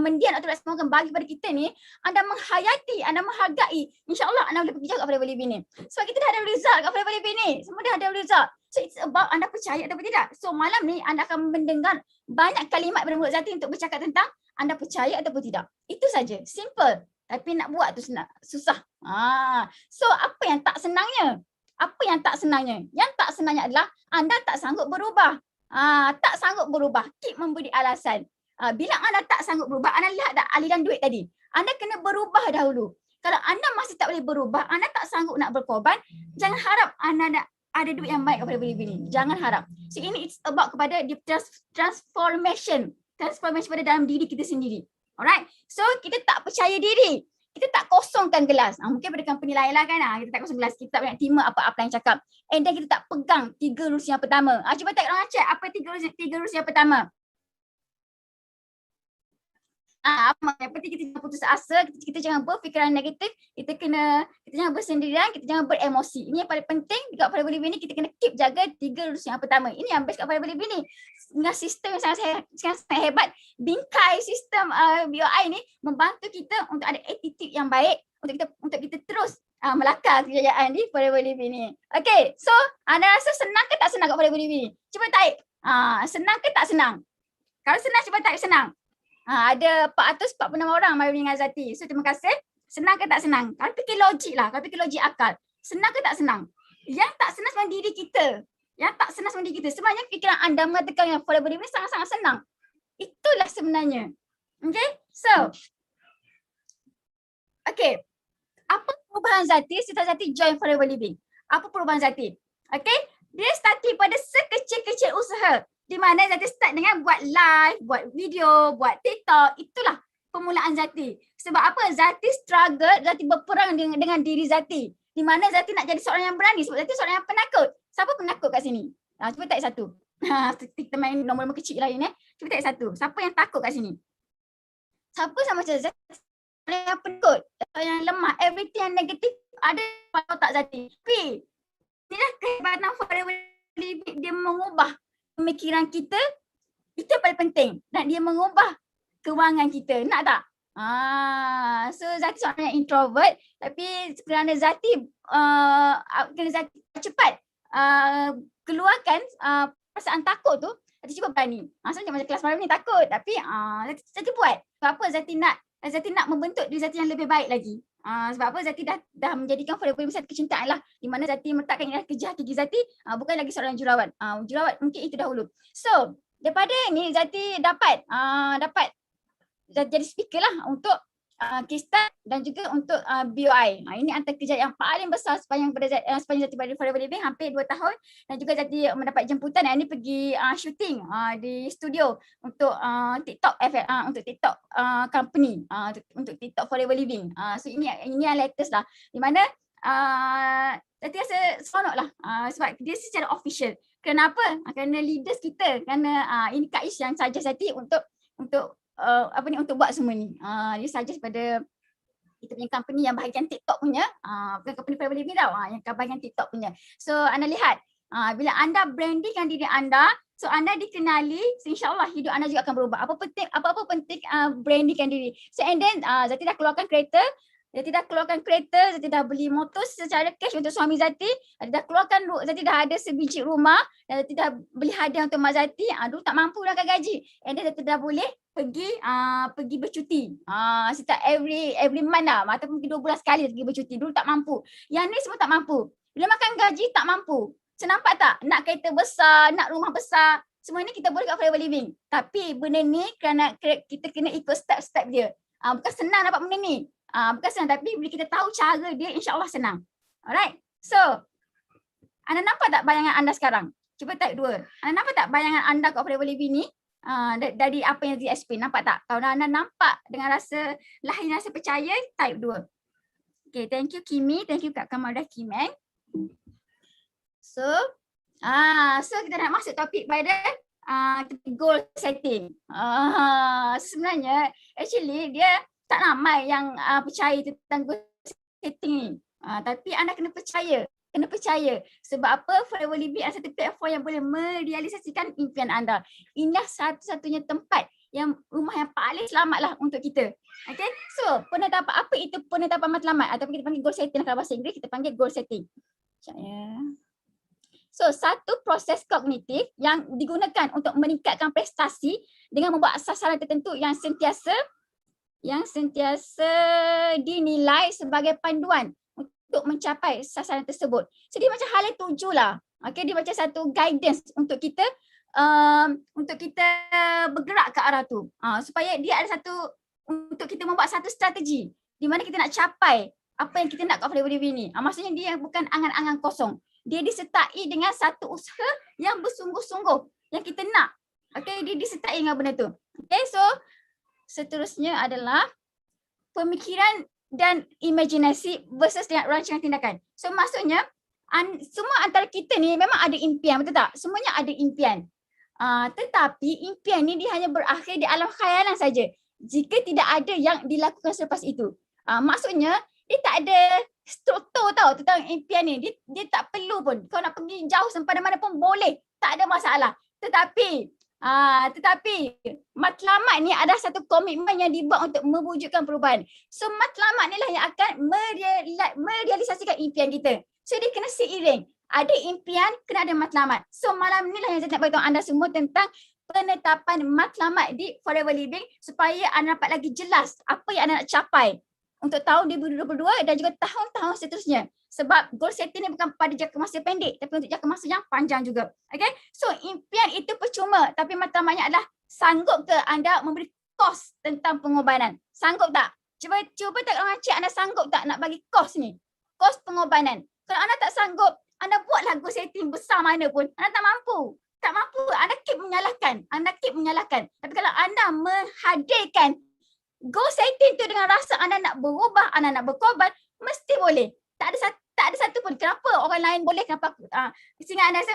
mendiang Dr. Rex Morgan bagi pada kita ni, anda menghayati, anda menghargai, insya-Allah anda boleh pergi kat Firebase Living ni. Sebab kita dah ada result kat Firebase Living ni. Semua dah ada result. So it's about anda percaya atau tidak. So malam ni anda akan mendengar banyak kalimat daripada mulut Zati untuk bercakap tentang anda percaya ataupun tidak. Itu saja. Simple. Tapi nak buat tu susah. So apa yang tak senangnya? Apa yang tak senangnya? Yang tak senangnya adalah anda tak sanggup berubah. Tak sanggup berubah. Keep memberi alasan. Bila anda tak sanggup berubah, anda lihat tak aliran duit tadi. Anda kena berubah dahulu. Kalau anda masih tak boleh berubah, anda tak sanggup nak berkorban, jangan harap anda nak ada duit yang baik kepada Firebase ni. Jangan harap. So ini it's about kepada transformation. Transformation pada dalam diri kita sendiri. Alright. So kita tak percaya diri. Kita tak kosongkan gelas. Mungkin pada company lain lah kan. Kita tak kosong gelas. Kita tak banyak terima apa-apa yang cakap. And then kita tak pegang 3 rules yang pertama. Cuba tengok orang chat. Apa 3 rules yang pertama? Yang penting kita jangan putus asa, kita jangan berfikiran negatif, kita jangan bersendirian, kita jangan beremosi. Ini yang paling penting dekat Firebase Living ni, kita kena keep jaga 3 rules yang pertama. Ini yang best kat Firebase Living ni. Dengan sistem yang sangat hebat, bingkai sistem BOI ni membantu kita untuk ada attitude yang baik untuk kita terus melakar kejayaan di Firebase Living ni. Okay, so anda rasa senang ke tak senang kat Firebase Living ni? Cuba type. Senang ke tak senang? Kalau senang, cuba type senang. Ada 446 orang mari dengan Zati. So terima kasih. Senang ke tak senang? Kalau fikir logik lah. Kalau fikir logik akal. Senang ke tak senang? Yang tak senang sebenarnya diri kita. Yang tak senang sebenarnya diri kita. Sebenarnya fikiran anda mengatakan yang Firebase Living sangat-sangat senang. Itulah sebenarnya. Okay. So. Okay. Apa perubahan Zati setelah Zati join Firebase Living? Apa perubahan Zati? Okay. Dia starting pada sekecil-kecil usaha. Di mana Zati start dengan buat live, buat video, buat TikTok. Itulah permulaan Zati. Sebab apa? Zati struggle, Zati berperang dengan diri Zati. Di mana Zati nak jadi seorang yang berani. Sebab Zati seorang yang penakut. Siapa penakut kat sini? Cuba type 1. Kita main nombor-nombor kecil lain. Cuba type 1. Siapa yang takut kat sini? Siapa sama macam Zati? Seorang yang penakut, seorang yang lemah. Everything yang negatif ada pada otak Zati. Tapi, inilah kehebatan Firebase Living. Dia mengubah pemikiran kita, itu yang paling penting. Dan dia mengubah kewangan kita. Nak tak? So Zati seorang yang introvert, tapi kerana Zati cepat keluarkan perasaan takut tu, Zati cuba berani. Sebenarnya macam kelas malam ni takut, tapi Zati buat. Sebab apa? Zati nak membentuk diri Zati yang lebih baik lagi. Sebab apa? Zati dah menjadikan Firebase Living satu kecintaan lah. Di mana Zati meletakkan kerja hakiki Zati, bukan lagi seorang jururawat. Jururawat mungkin itu dahulu. So, daripada ni Zati dapat jadi speaker lah untuk Keystart dan juga untuk BOI. Ini antara kerja yang paling besar sepanjang Zati berada di Firebase Living, hampir 2 tahun. Dan juga Zati mendapat jemputan ini pergi shooting di studio untuk TikTok untuk TikTok company, untuk TikTok Firebase Living. So ini yang latest lah. Di mana Zati rasa seronok lah sebab dia secara official. Kenapa? Kerana leaders kita, kerana ini Kak Ish yang suggest Zati untuk untuk buat semua ni. Dia suggest pada kita punya company yang bahagian TikTok punya, bukan company Firebase Living tau, yang bahagian TikTok punya. So anda lihat, bila anda brandingkan diri anda, so anda dikenali, so insyaAllah hidup anda juga akan berubah. Apa penting brandingkan diri. So and then Zati dah keluarkan kereta Zati dah keluarkan kereta, Zati dah beli motor secara cash untuk suami Zati. Zati dah keluarkan, Zati dah ada sebiji rumah dan Zati dah beli hadiah untuk mak Zati. Dulu tak mampu nak gaji. And then Zati dah boleh pergi bercuti. Setiap every month lah ataupun 2 bulan sekali pergi bercuti. Dulu tak mampu. Yang ni semua tak mampu. Bila makan gaji tak mampu. So nampak tak? Nak kereta besar, nak rumah besar. Semua ni kita boleh kat Forever Living. Tapi benda ni kerana kita kena ikut step-step dia. Bukan senang dapat benda ni. Bukan senang, tapi bila kita tahu cara dia, insya-Allah senang. Alright. So, anda nampak tak bayangan anda sekarang? Cuba type 2. Anda nampak tak bayangan anda kat Forever Living ni? Dari apa yang Zee explain, nampak tak? Kalau anda nampak dengan lahir rasa percaya, type 2. Okay, thank you Kimi. Thank you Kak Kamadah Kimeng. So kita nak masuk topik pada goal setting. Sebenarnya, actually dia tak ramai yang percaya tentang goal setting ni. Tapi anda kena percaya. Sebab apa? Forever Living adalah satu platform yang boleh merealisasikan impian anda. Inilah satu-satunya tempat rumah yang paling selamat lah untuk kita. Okay? So, penetapan apa itu penetapan matlamat? Ataupun kita panggil goal setting kalau bahasa Inggeris, kita panggil goal setting. Sekejap ya. So, satu proses kognitif yang digunakan untuk meningkatkan prestasi dengan membuat sasaran tertentu yang sentiasa dinilai sebagai panduan untuk mencapai sasaran tersebut. So, dia macam hal yang tuju lah. Okay, dia macam satu guidance untuk kita bergerak ke arah tu. Supaya dia ada untuk kita membuat satu strategi di mana kita nak capai apa yang kita nak kat Forever Living ni. Maksudnya dia bukan angan-angan kosong. Dia disertai dengan satu usaha yang bersungguh-sungguh yang kita nak. Okay, dia disertai dengan benda tu. Okay, so seterusnya adalah pemikiran dan imajinasi versus dengan rancangan tindakan. So maksudnya semua antara kita ni memang ada impian, betul tak? Semuanya ada impian. Tetapi impian ni dia hanya berakhir di alam khayalan saja jika tidak ada yang dilakukan selepas itu. Maksudnya dia tak ada struktur tau tentang impian ni. Dia tak perlu pun. Kau nak pergi jauh sampai mana pun boleh. Tak ada masalah. Tetapi matlamat ni ada satu komitmen yang dibuat untuk mewujudkan perubahan. So matlamat ni lah yang akan merealisasikan impian kita. So dia kena seiring. Ada impian, kena ada matlamat. So malam ni lah yang saya nak beritahu anda semua tentang penetapan matlamat di Forever Living supaya anda dapat lagi jelas apa yang anda nak capai untuk tahun 2022 dan juga tahun-tahun seterusnya. Sebab goal setting ni bukan pada jangka masa pendek tapi untuk jangka masa yang panjang juga. Okay? So impian itu percuma tapi matlamatnya adalah sanggup ke anda memberi kos tentang pengorbanan? Sanggup tak? Cuba tak orang cik anda sanggup tak nak bagi kos ni? Kos pengorbanan. Kalau anda tak sanggup, anda buatlah goal setting besar mana pun. Anda tak mampu. Tak mampu. Anda keep menyalahkan. Tapi kalau anda menghadirkan goal setting tu dengan rasa anda nak berubah, anda nak berkorban, mesti boleh. Tak ada satu pun. Kenapa orang lain boleh, kenapa aku? Sehingga anda rasa,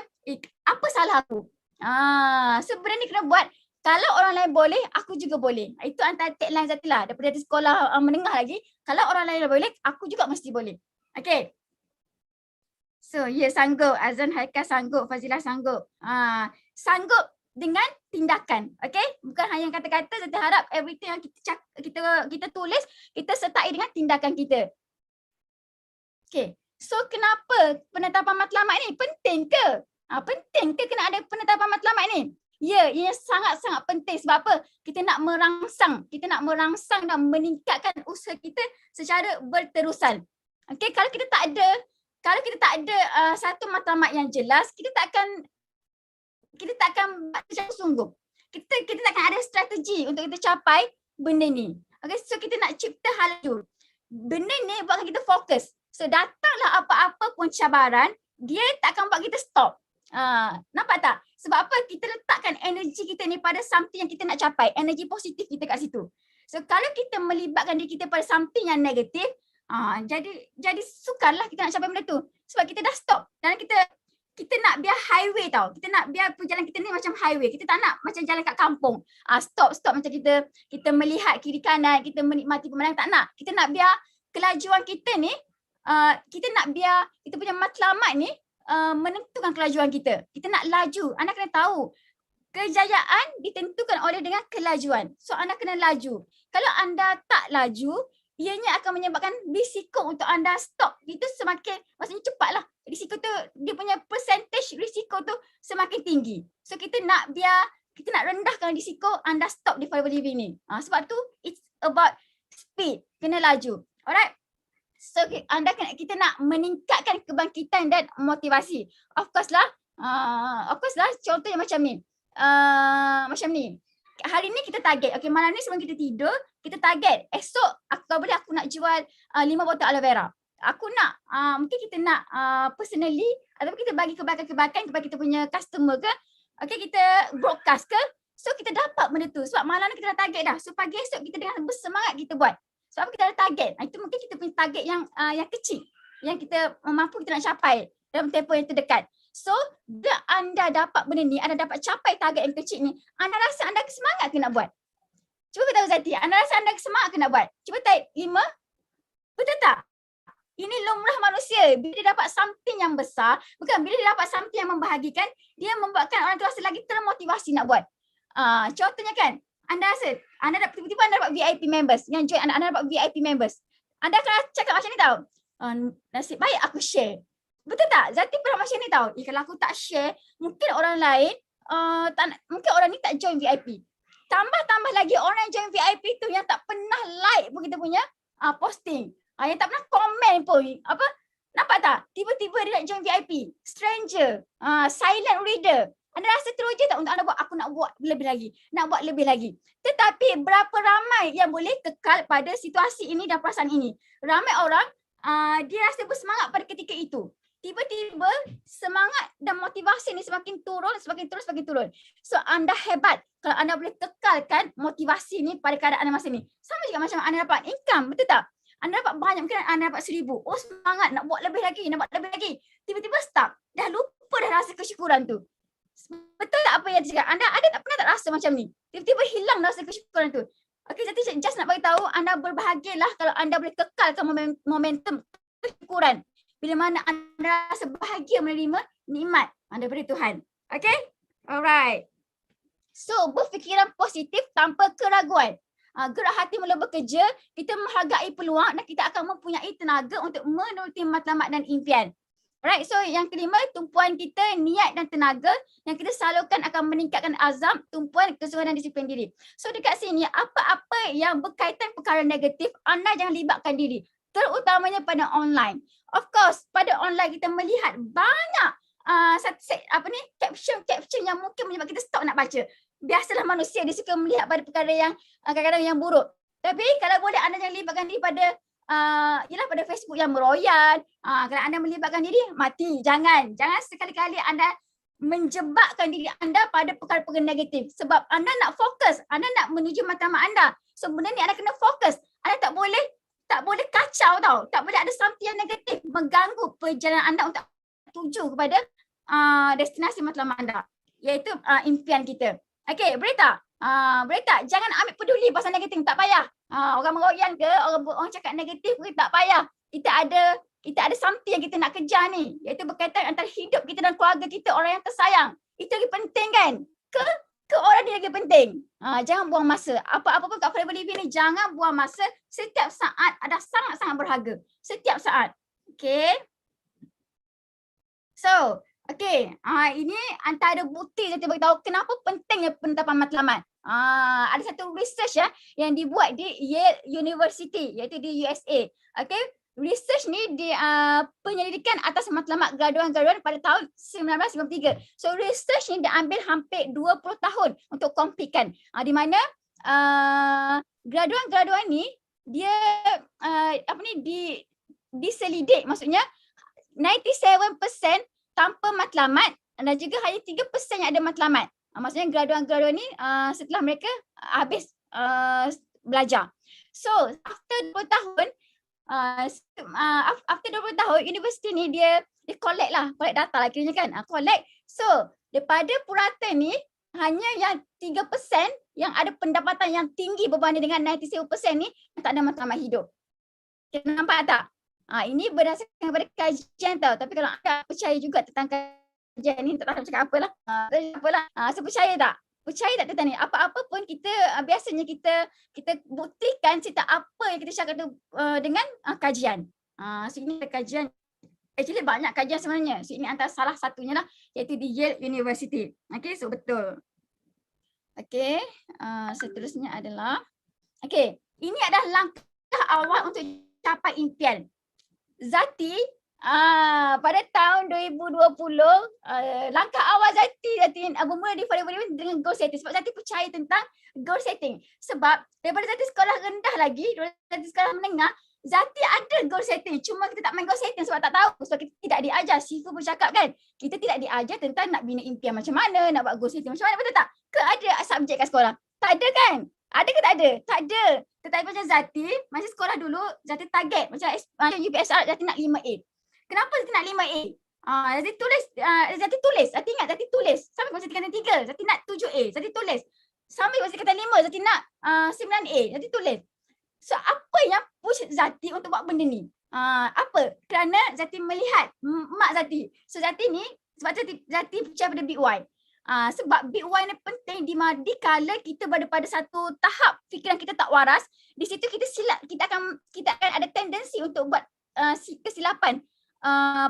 apa salah aku? Sebenarnya ni kena buat. Kalau orang lain boleh, aku juga boleh. Itu antara tagline Zati lah. Daripada sekolah menengah lagi. Kalau orang lain boleh, aku juga mesti boleh. Okay. So, sanggup. Azan Haikal sanggup. Fazilah sanggup. Sanggup dengan tindakan. Okay. Bukan hanya kata-kata. Zati harap everything yang kita tulis, kita sertai dengan tindakan kita. Okay. So, kenapa penetapan matlamat ni? Penting ke? Penting ke kena ada penetapan matlamat ni? Ya, ia sangat-sangat penting. Sebab apa? Kita nak merangsang dan meningkatkan usaha kita secara berterusan. Okay, kalau kita tak ada satu matlamat yang jelas, kita tak akan buat secara sungguh. Kita tak akan ada strategi untuk kita capai benda ni. Okay, so kita nak cipta halaju. Benda ni buatkan kita fokus. So datanglah apa-apa pun cabaran, dia tak akan buat kita stop. Nampak tak? Sebab apa? Kita letakkan energi kita ni pada something yang kita nak capai. Energi positif kita kat situ. So kalau kita melibatkan diri kita pada something yang negatif, jadi sukarlah kita nak capai benda tu. Sebab kita dah stop. Dan kita nak biar highway tau. Kita nak biar perjalanan kita ni macam highway. Kita tak nak macam jalan kat kampung. Stop macam kita melihat kiri kanan, kita menikmati pemandangan, tak nak. Kita nak biar kelajuan kita ni, kita nak biar kita punya matlamat ni menentukan kelajuan kita. Kita nak laju. Anda kena tahu kejayaan ditentukan oleh dengan kelajuan. So anda kena laju. Kalau anda tak laju, ianya akan menyebabkan risiko untuk anda stop itu semakin, maksudnya cepatlah. Risiko tu, dia punya percentage risiko tu semakin tinggi. So kita nak rendahkan risiko anda stop di Forever Living ni. Sebab tu it's about speed, kena laju. Alright. So kita nak meningkatkan kebangkitan dan motivasi. Of course lah, contohnya macam ni. Macam ni. Hari ni kita target, okay, malam ni sebelum kita tidur, kita target esok kalau boleh aku nak jual 5 botol aloe vera. Aku nak, mungkin kita nak personally ataupun kita bagi kebaikan-kebaikan kepada kita punya customer ke, okay, kita broadcast ke. So kita dapat benda tu sebab malam ni kita dah target dah. So pagi esok kita dengan bersemangat kita buat. Sebab kita ada target. Itu mungkin kita punya target yang kecil, yang kita mampu kita nak capai dalam tempoh yang terdekat. So, bila anda dapat benda ni, anda dapat capai target yang kecil ni, anda rasa anda semangat ke nak buat? Cuba beritahu Zati, anda rasa anda semangat ke nak buat? Cuba type 5. Betul tak? Ini lumrah manusia. Bila dia dapat something yang besar, bukan, bila dia dapat something yang membahagikan, dia membuatkan orang tu rasa lagi termotivasi nak buat. Contohnya kan, anda rasa, tiba-tiba anda dapat VIP members, yang join anda dapat VIP members. Anda akan cakap macam ni tau, nasib baik aku share. Betul tak? Zati pernah macam ni tau. Kalau aku tak share, mungkin orang lain, mungkin orang ni tak join VIP. Tambah lagi orang yang join VIP tu yang tak pernah like pun kita punya posting. Yang tak pernah komen pun. Nampak tak? Tiba-tiba dia nak join VIP. Stranger, silent reader. Anda rasa teruja tak untuk anda buat, aku nak buat lebih lagi. Nak buat lebih lagi. Tetapi berapa ramai yang boleh kekal pada situasi ini dan perasaan ini? Ramai orang, dia rasa bersemangat pada ketika itu. Tiba-tiba semangat dan motivasi ni semakin turun. So anda hebat kalau anda boleh kekalkan motivasi ni pada keadaan masa ni. Sama juga macam anda dapat income, betul tak? Anda dapat banyak, mungkin anda dapat 1,000. Oh semangat nak buat lebih lagi, Tiba-tiba stuck. Dah lupa dah rasa kesyukuran tu. Betul tak apa yang dia cakap? Anda ada tak pernah tak rasa macam ni? Tiba-tiba hilang rasa kesyukuran tu. Okay, jadi just nak bagi tahu anda berbahagialah kalau anda boleh kekalkan momentum kesyukuran. Bila mana anda rasa bahagia menerima nikmat daripada Tuhan. Okay? Alright. So, berfikiran positif tanpa keraguan. Gerak hati mula bekerja, kita menghargai peluang dan kita akan mempunyai tenaga untuk menuruti matlamat dan impian. Alright, so yang kelima, tumpuan kita, niat dan tenaga yang kita salurkan akan meningkatkan azam, tumpuan, kesungguhan dan disiplin diri. So dekat sini, apa-apa yang berkaitan perkara negatif, anda jangan libatkan diri. Terutamanya pada online. Of course, pada online kita melihat banyak caption yang mungkin menyebabkan kita stop nak baca. Biasalah manusia, dia suka melihat pada perkara yang kadang-kadang yang buruk. Tapi kalau boleh anda jangan libatkan diri pada pada Facebook yang meroyan. Kalau anda melibatkan diri, mati. Jangan sekali-kali anda menjebakkan diri anda pada perkara-perkara negatif. Sebab anda nak fokus, anda nak menuju matlamat anda. So benda ni anda kena fokus. Anda tak boleh kacau tau. Tak boleh ada something yang negatif mengganggu perjalanan anda untuk tuju kepada destinasi matlamat anda, iaitu impian kita. Okey, boleh tak? Jangan ambil peduli pasal negatif, tak payah. Orang meroyan ke, orang cakap negatif ke, tak payah. Kita ada something yang kita nak kejar ni, iaitu berkaitan antara hidup kita dan keluarga kita, orang yang tersayang. Itu lagi penting kan? Ke orang dia lagi penting. Jangan buang masa. Apa-apa pun kat Forever Living ni, jangan buang masa. Setiap saat ada sangat-sangat berharga. Setiap saat. Okay. So, okay. Ini antara bukti saya beritahu kenapa pentingnya penetapan matlamat. Ada satu research yang dibuat di Yale University, iaitu di USA. Okay. Research ni di penyelidikan atas matlamat graduan-graduan pada tahun 1993. So research ni diambil hampir 20 tahun untuk completekan. Di mana graduan-graduan ni dia diselidik, maksudnya 97% tanpa matlamat dan juga hanya 3% yang ada matlamat. Maksudnya graduan-graduan ni setelah mereka habis belajar. So after 20 tahun, after 20 tahun, universiti ni dia collect data lah kiranya kan. Collect. So, daripada purata ni, hanya yang 3% yang ada pendapatan yang tinggi berbanding dengan 97% ni yang tak ada matlamat hidup. Kita nampak tak? Ini berdasarkan kepada kajian tau. Tapi kalau anda percaya juga tentang kajian ni, tak tahu cakap apalah. So percaya tak? Percaya tak tentang ni? Apa-apa pun kita biasanya kita buktikan cerita apa yang kita cakap tu dengan kajian. So ini kajian, actually banyak kajian sebenarnya. So ini antara salah satunya lah, iaitu di Yale University. Okay, so betul. Okay, seterusnya adalah, okay, ini adalah langkah awal untuk capai impian. Zati pada tahun 2020 langkah awal Zati bermula di Forever Living dengan goal setting, sebab Zati percaya tentang goal setting. Sebab daripada Zati sekolah rendah lagi, Zati sekolah menengah, Zati ada goal setting, cuma kita tak main goal setting sebab tak tahu, sebab kita tidak diajar. Sifu pun cakap kan, kita tidak diajar tentang nak bina impian macam mana, nak buat goal setting macam mana, betul tak? Ke ada subjek kat sekolah? Tak ada kan? Ada ke tak ada? Tak ada. Tetapi macam Zati, masa sekolah dulu, Zati target macam UPSR, Zati nak 5A. Kenapa Zati nak 5A? Zati tulis, Zati ingat Zati tulis. Sampai masa tingkatan 3, Zati nak 7A, Zati tulis. Sampai masa tingkatan 5, Zati nak 9A, Zati tulis. So apa yang push Zati untuk buat benda ni? Apa? Kerana Zati melihat mak Zati. So Zati ni, sebab Zati percaya pada Big Y. Sebab Big Y ni penting di kala kita berada pada satu tahap fikiran kita tak waras, di situ kita akan ada tendensi untuk buat kesilapan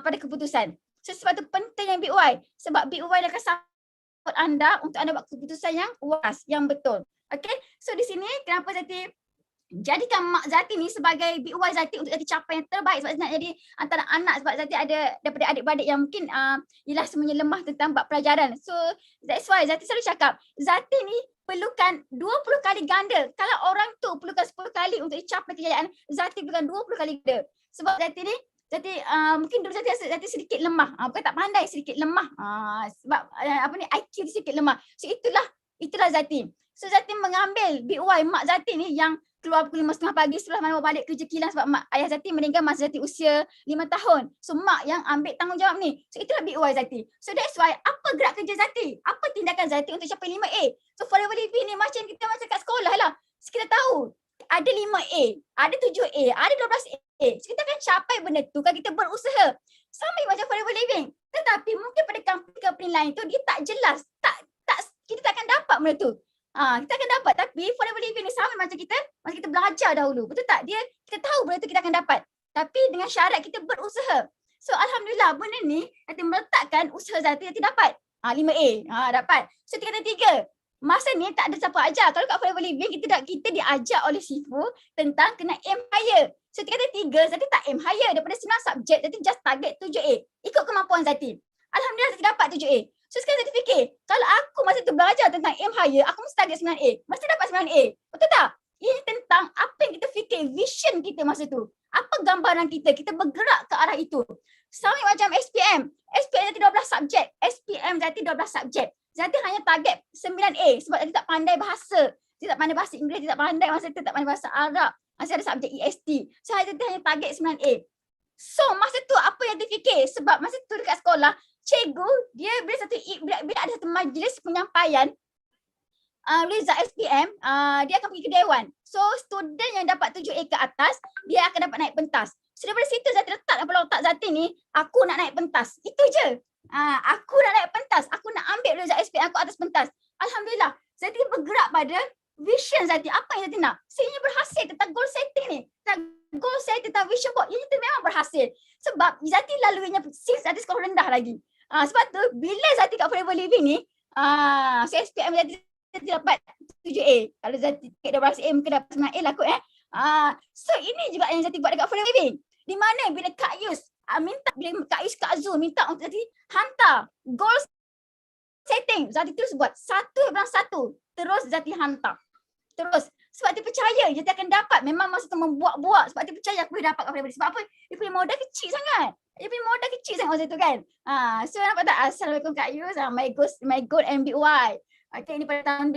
pada keputusan. So sebab tu penting yang Big Y, sebab Big Y akan support anda untuk anda buat keputusan yang waras, yang betul. Okay, so di sini kenapa Zati jadikan mak Zati ni sebagai Big Y Zati untuk Zati capai yang terbaik, sebab Zati nak jadi antara anak, sebab Zati ada daripada adik-beradik yang mungkin ialah semuanya lemah tentang bab pelajaran. So that's why Zati selalu cakap, Zati ni perlukan 20 kali ganda. Kalau orang tu perlukan 10 kali untuk capai kejayaan, Zati perlukan 20 kali ganda. Sebab Zati ni, mungkin dulu Zati sedikit lemah, bukan tak pandai, sedikit lemah. Sebab IQ sedikit lemah. So itulah Zati. So Zati mengambil Big Y mak Zati ni yang keluar pukul 5:30 pagi setelah mana balik kerja kilang, sebab ayah Zati meninggal masa Zati usia 5 tahun. So mak yang ambil tanggungjawab ni. So itulah Big Y Zati. So that's why apa gerak kerja Zati? Apa tindakan Zati untuk capai 5A? So Forever Living ni macam kita macam kat sekolah lah. So kita tahu ada 5A, ada 7A, ada 12A. So kita akan capai benda tu kalau kita berusaha. Sama macam Forever Living. Tetapi mungkin pada company lain tu dia tak jelas. Kita tak akan dapat benda tu. Kita akan dapat, tapi Forever Living ni sama macam kita masa kita belajar dahulu, betul tak? Kita tahu benda tu kita akan dapat, tapi dengan syarat kita berusaha. So Alhamdulillah benda ni nanti meletakkan usaha Zati dapat 5A, dapat. So tingkatan 3, masa ni tak ada siapa ajar. Kalau kat Forever Living kita diajar oleh Sifu tentang kena aim higher. So tingkatan 3 Zati tak aim higher, daripada 9 subjek Zati just target 7A, ikut kemampuan Zati. Alhamdulillah Zati dapat 7A. So sekarang Zati fikir, kalau aku masa tu belajar tentang aim higher, aku mesti target 9A, mesti dapat 9A. Betul tak? Ini tentang apa yang kita fikir, vision kita masa tu. Apa gambaran kita bergerak ke arah itu. Sama macam SPM. SPM Zati 12 subjek, SPM Zati 12 subjek. Zati hanya target 9A sebab Zati tak pandai bahasa. Zati tak pandai bahasa Inggeris, Zati tak pandai masa tu, tak pandai bahasa Arab. Masih ada subjek EST. So Zati hanya target 9A. So masa tu apa yang Zati fikir? Sebab masa tu dekat sekolah, cikgu dia bila ada satu majlis penyampaian result SPM, dia akan pergi ke dewan. So student yang dapat 7A ke atas, dia akan dapat naik pentas. So daripada situ Zati letak dalam otak Zati ni, aku nak naik pentas. Itu je. Aku nak naik pentas, aku nak ambil result SPM aku atas pentas. Alhamdulillah, Zati bergerak pada vision Zati. Apa yang Zati nak? Sebenarnya berhasil tentang goal setting ni. Tentang goal setting, tentang vision board. Ini tu memang berhasil. Sebab Zati laluinya since Zati sekolah rendah lagi. Sebab tu bila Zati kat Forever Living ni, so SPM Zati dapat 7A. Kalau Zati 12A mungkin dapat 9A lah kot. So ini juga yang Zati buat dekat Forever Living. Di mana bila Kak Yus bila Kak Yus, Kak Zul minta untuk Zati hantar goal setting, Zati terus buat 1/1. Terus Zati hantar. Terus sebab dia percaya Zati akan dapat. Memang masa tu membuat-buat sebab dia percaya aku boleh dapat kat Forever Living. Sebab apa? Dia punya modal kecil sangat. Dia punya modal kecil sangat masa tu kan. So nampak tak? Assalamualaikum Kak Yus. My goal and Big Y. Okay, ini pada tahun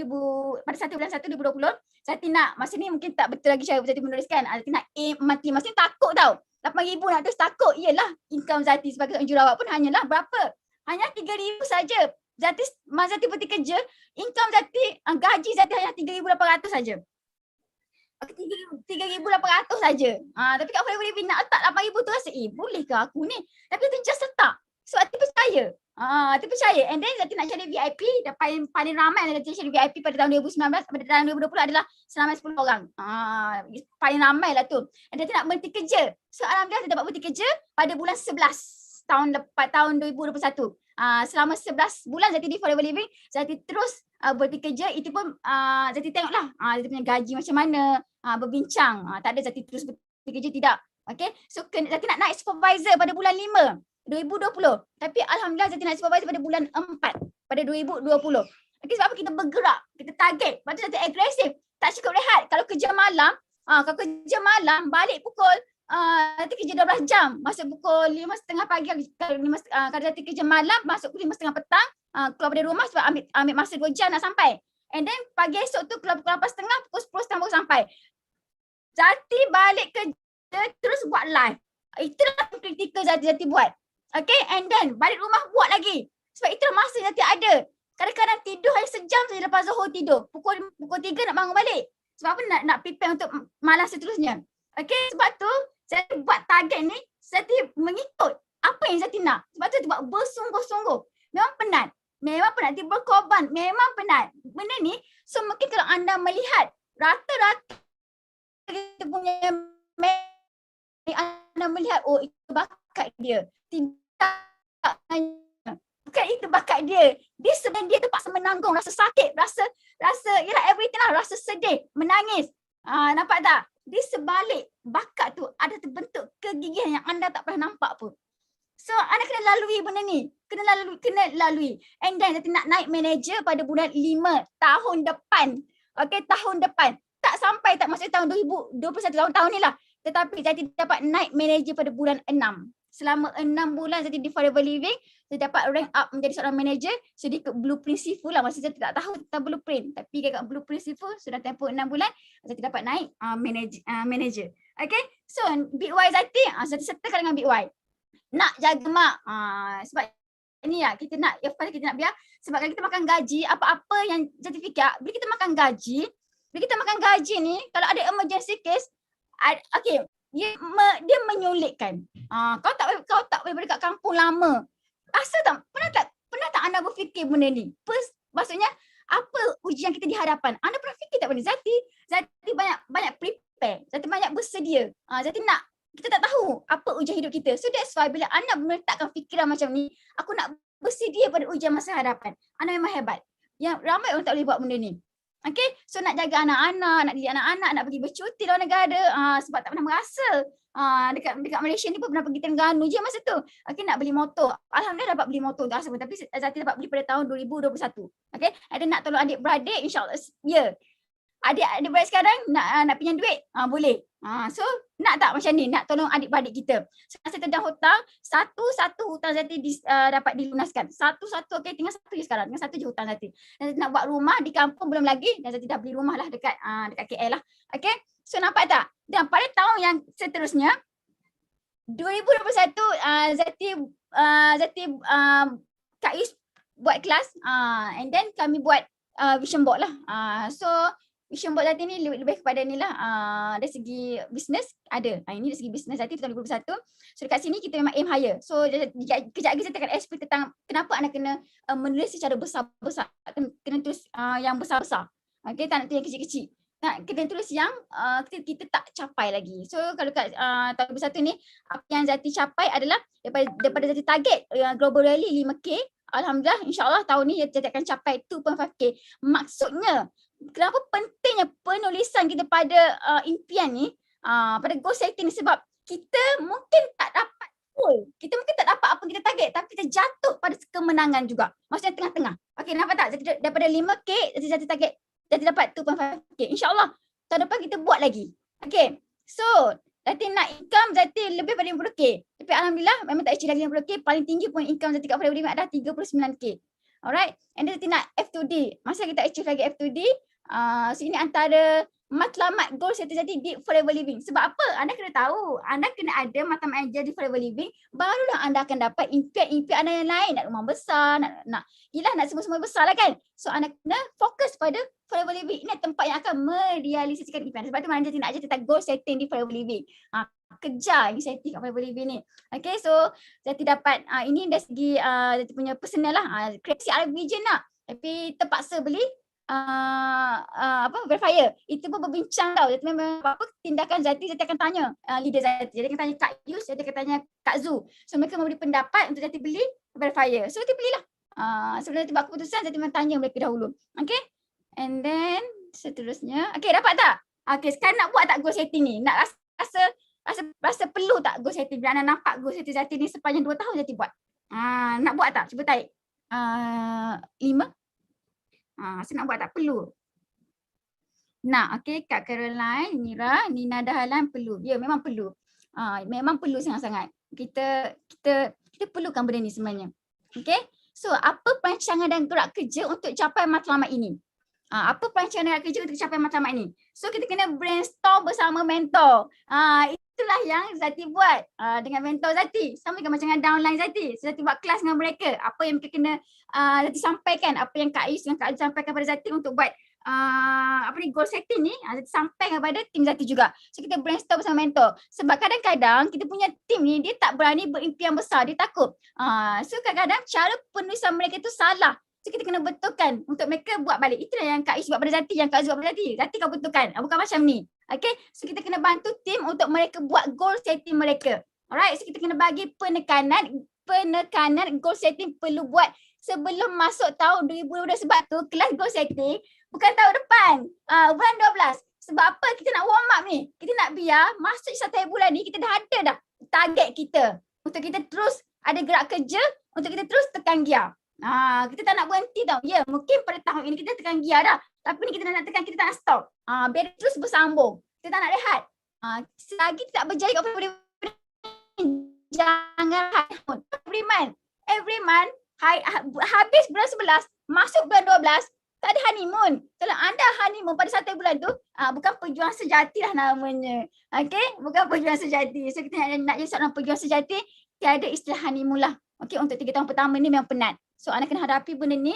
pada 1 bulan 1 2020. Zati nak, masa ni mungkin tak betul lagi cara Zati menuliskan. Zati nak aim mati. Masa ni takut tau. 8,000 nak terus takut. Yelah, income Zati sebagai seorang jururawat pun hanyalah berapa? Hanya 3,000 saja. Masa Zati berhenti kerja, income Zati, gaji Zati hanya 3,800 saja. 3,800 saja. Tapi kat Forever Living nak letak 8,000 tu rasa, boleh ke aku ni? Tapi tu just letak. Sebab Zati percaya. Itu percaya. And then Zati nak cari VIP, dan paling ramai yang Zati cari VIP pada tahun 2019, pada tahun 2020 adalah selama 10 orang. Paling ramai lah tu. And Zati nak berhenti kerja. So alhamdulillah Zati dapat berhenti kerja pada bulan 11 tahun 2021. Selama 11 bulan Zati di Forever Living, Zati terus berhenti kerja. Itu pun Zati tengoklah Zati punya gaji macam mana, berbincang. Tak ada Zati terus berhenti kerja, tidak. Okay, so Zati nak naik supervisor pada bulan 5 2020. Tapi alhamdulillah Zati naik supervisor pada bulan 4 pada 2020. Okay, sebab apa? Kita bergerak, kita target. Lepas tu Zati agresif. Tak cukup rehat. Kalau kerja malam, balik pukul Zati kerja 12 jam. Masuk pukul 5:30 pagi. Kalau Zati kerja malam, masuk pukul 5:30 petang. Keluar dari rumah sebab ambil masa 2 jam nak sampai. And then pagi esok tu keluar pukul 8:30, pukul 10:30 baru sampai. Zati balik kerja terus buat live. Itulah kritikal Zati buat. Okay, and then balik rumah buat lagi. Sebab itulah masa Zati ada. Kadang-kadang tidur hanya sejam saja lepas Zuhur tidur. Pukul 3 nak bangun balik. Sebab apa? Nak prepare untuk malam seterusnya. Okay, sebab tu Zati buat target ni, Zati mengikut apa yang Zati nak. Sebab tu Zati buat bersungguh-sungguh. Memang penat. Dia berkorban. Memang penat. Benda ni, so mungkin kalau anda melihat rata-rata kita punya anda melihat, oh itu bakat dia. Bukan itu bakat dia. Dia sebenarnya dia terpaksa menanggung rasa sakit, rasa yalah everything lah, rasa sedih, menangis. Nampak tak? Di sebalik bakat tu ada terbentuk kegigihan yang anda tak pernah nampak pun. So anda kena lalui benda ni. Kena lalui. And then Zati nak naik manager pada bulan 5 tahun depan. Okay, tahun depan. Tak sampai, tak masuk tahun 2021, tahun ni lah. Tetapi Zati dapat naik manager pada bulan 6. Selama 6 bulan Zati di Forever Living, Zati dapat rank up menjadi seorang manager. So dia ikut blueprint Sifu lah. Masa Zati tak tahu tentang blueprint. Tapi kat blueprint Sifu sudah tempoh 6 bulan, Zati dapat naik manager. Okay, so Big Y Zati, Zati sertakan dengan Big Y. Nak jaga mak. Sebab ini lah, kita nak biar. Sebab kalau kita makan gaji, apa-apa yang Zati fikir, bila kita makan gaji ni, kalau ada emergency case, okay, dia menyulitkan. Kau tak boleh balik kat kampung lama. Pernah tak anda berfikir benda ni? Maksudnya apa ujian kita di hadapan? Anda pernah fikir tak benda ni? Zati banyak prepare. Zati banyak bersedia. Zati nak, kita tak tahu apa ujian hidup kita. So that's why bila anda meletakkan fikiran macam ni, aku nak bersedia pada ujian masa hadapan. Anda memang hebat. Yang ramai orang tak boleh buat benda ni. Okay, so nak jaga anak-anak, nak didik anak-anak, nak pergi bercuti luar negara sebab tak pernah merasa. Dekat Malaysia ni pun pernah pergi Terengganu je masa tu. Okay, nak beli motor. Alhamdulillah dapat beli motor untuk asal pun. Tapi Zati dapat beli pada tahun 2021. Okay, ada nak tolong adik-beradik, insyaAllah ya. Adik-beradik sekarang nak pinjam duit, boleh. So nak tak macam ni, nak tolong adik-beradik kita. Sekarang saya tendang hutang, satu hutang Zati dapat dilunaskan. Satu, okay, tinggal satu je sekarang. Tinggal satu je hutang Zati. Dan Zati nak buat rumah di kampung belum lagi. Dan Zati dah beli rumah lah dekat KL lah. Okay, so nampak tak? Dan pada tahun yang seterusnya, 2021 Zati Kak Is buat kelas, and then kami buat vision board lah. So vision board Zati ni lebih kepada ni lah, dari segi bisnes ada. Ini dari segi bisnes Zati tahun 2021. So dekat sini kita memang aim higher. So kejap lagi saya akan explain tentang kenapa anda kena menulis secara besar-besar. Kena tulis yang besar-besar. Okay, tak nak tulis yang kecil-kecil. Kita tulis yang kita tak capai lagi. So kalau kat tahun 2021 ni, apa yang Zati capai adalah daripada Zati target Global Rally 5K. Alhamdulillah, insyaAllah tahun ni Zati akan capai 2.5K. Maksudnya, kenapa pentingnya penulisan kita pada impian ni, pada goal setting ni, sebab kita mungkin tak dapat goal. Kita mungkin tak dapat apa yang kita target, tapi kita jatuh pada kemenangan juga. Maksudnya tengah-tengah. Okay, nampak tak? Daripada 5K, Zati target, Zati dapat 2.5K. InsyaAllah, tahun depan kita buat lagi. Okay, so Zati nak income Zati lebih pada 50K. Tapi Alhamdulillah, memang tak achieve lagi 50K. Paling tinggi pun income Zati kat Forever Living adalah 39K. Alright, and then Zati nak F2D. Masa kita achieve lagi F2D, so ini antara matlamat goal Zati di Forever Living. Sebab apa? Anda kena tahu, anda kena ada matlamat ajar di Forever Living, barulah anda akan dapat impian-impian anda yang lain. Nak rumah besar, nak semua-semua besar lah kan. So anda kena fokus pada Forever Living. Ini tempat yang akan merealisasikan impian. Sebab tu mana Zati nak ajar tentang goal setting di Forever Living. kejar inisiatif kat Forever Living ni. Okay, so Zati dapat ini dari segi Zati punya personal lah, kreasi RV je nak, tapi terpaksa beli verifier. Itu pun berbincang tau. Zati memang apa tindakan Zati akan tanya leader Zati. Zati akan tanya Kak Yus, Zati akan tanya Kak Zu. So mereka memberi pendapat untuk Zati beli verifier. So Zati belilah. Sebelum Zati buat keputusan, Zati memang tanya mereka dahulu. Okay, and then seterusnya, okay, dapat tak? Okay, sekarang nak buat tak goal setting ni? Nak rasa perlu tak goal setting? Bila anda nampak goal setting Zati ni sepanjang 2 tahun Zati buat. Nak buat tak? Cuba tarik. 5. Saya nak buat tak? Perlu. Nak, okay, Kak Caroline, Mira, Nina Dahalan perlu. Ya, memang perlu. Memang perlu sangat-sangat. Kita perlukan benda ni sebenarnya. Okay. So, apa perancangan dan gerak kerja untuk capai matlamat ini? Apa perancangan dan gerak kerja untuk capai matlamat ini? So, kita kena brainstorm bersama mentor. Itulah yang Zati buat dengan mentor Zati. Sama juga macam dengan downline Zati. So, Zati buat kelas dengan mereka. Apa yang mereka kena Zati sampaikan. Apa yang Kak Is dan Kak Azul sampaikan pada Zati untuk buat goal setting ni. Zati sampaikan kepada tim Zati juga. So, kita brainstorm bersama mentor. Sebab kadang-kadang kita punya tim ni dia tak berani berimpian besar. Dia takut. So, kadang-kadang cara penulisan mereka tu salah. So, kita kena betulkan untuk mereka buat balik. Itulah yang Kak Is buat pada Zati, yang Kak Azul buat pada Zati. Zati kau betulkan. Bukan macam ni. Okay, so kita kena bantu tim untuk mereka buat goal setting mereka. Alright, so kita kena bagi penekanan goal setting perlu buat sebelum masuk tahun 2022. Sebab tu kelas goal setting bukan tahun depan, bulan 12. Sebab apa? Kita nak warm up ni. Kita nak biar masuk 1 bulan ni kita dah ada dah target kita. Untuk kita terus ada gerak kerja, untuk kita terus tekan gear. Kita tak nak berhenti tau. Ya, mungkin pada tahun ini kita tekan gear dah. Tapi ni kita nak tekan, kita tak nak stop. Biar terus bersambung. Kita tak nak rehat. Selagi kita tak berjaya kat jangan rehat. Every month, habis bulan 11, masuk bulan 12, tak ada honeymoon. Kalau anda honeymoon pada 1 bulan tu, bukan pejuang sejati lah namanya. Okay, bukan pejuang sejati. So kita nak jadi seorang pejuang sejati, tiada istilah honeymoon lah. Okay, untuk 3 tahun pertama ni memang penat. So anda kena hadapi benda ni.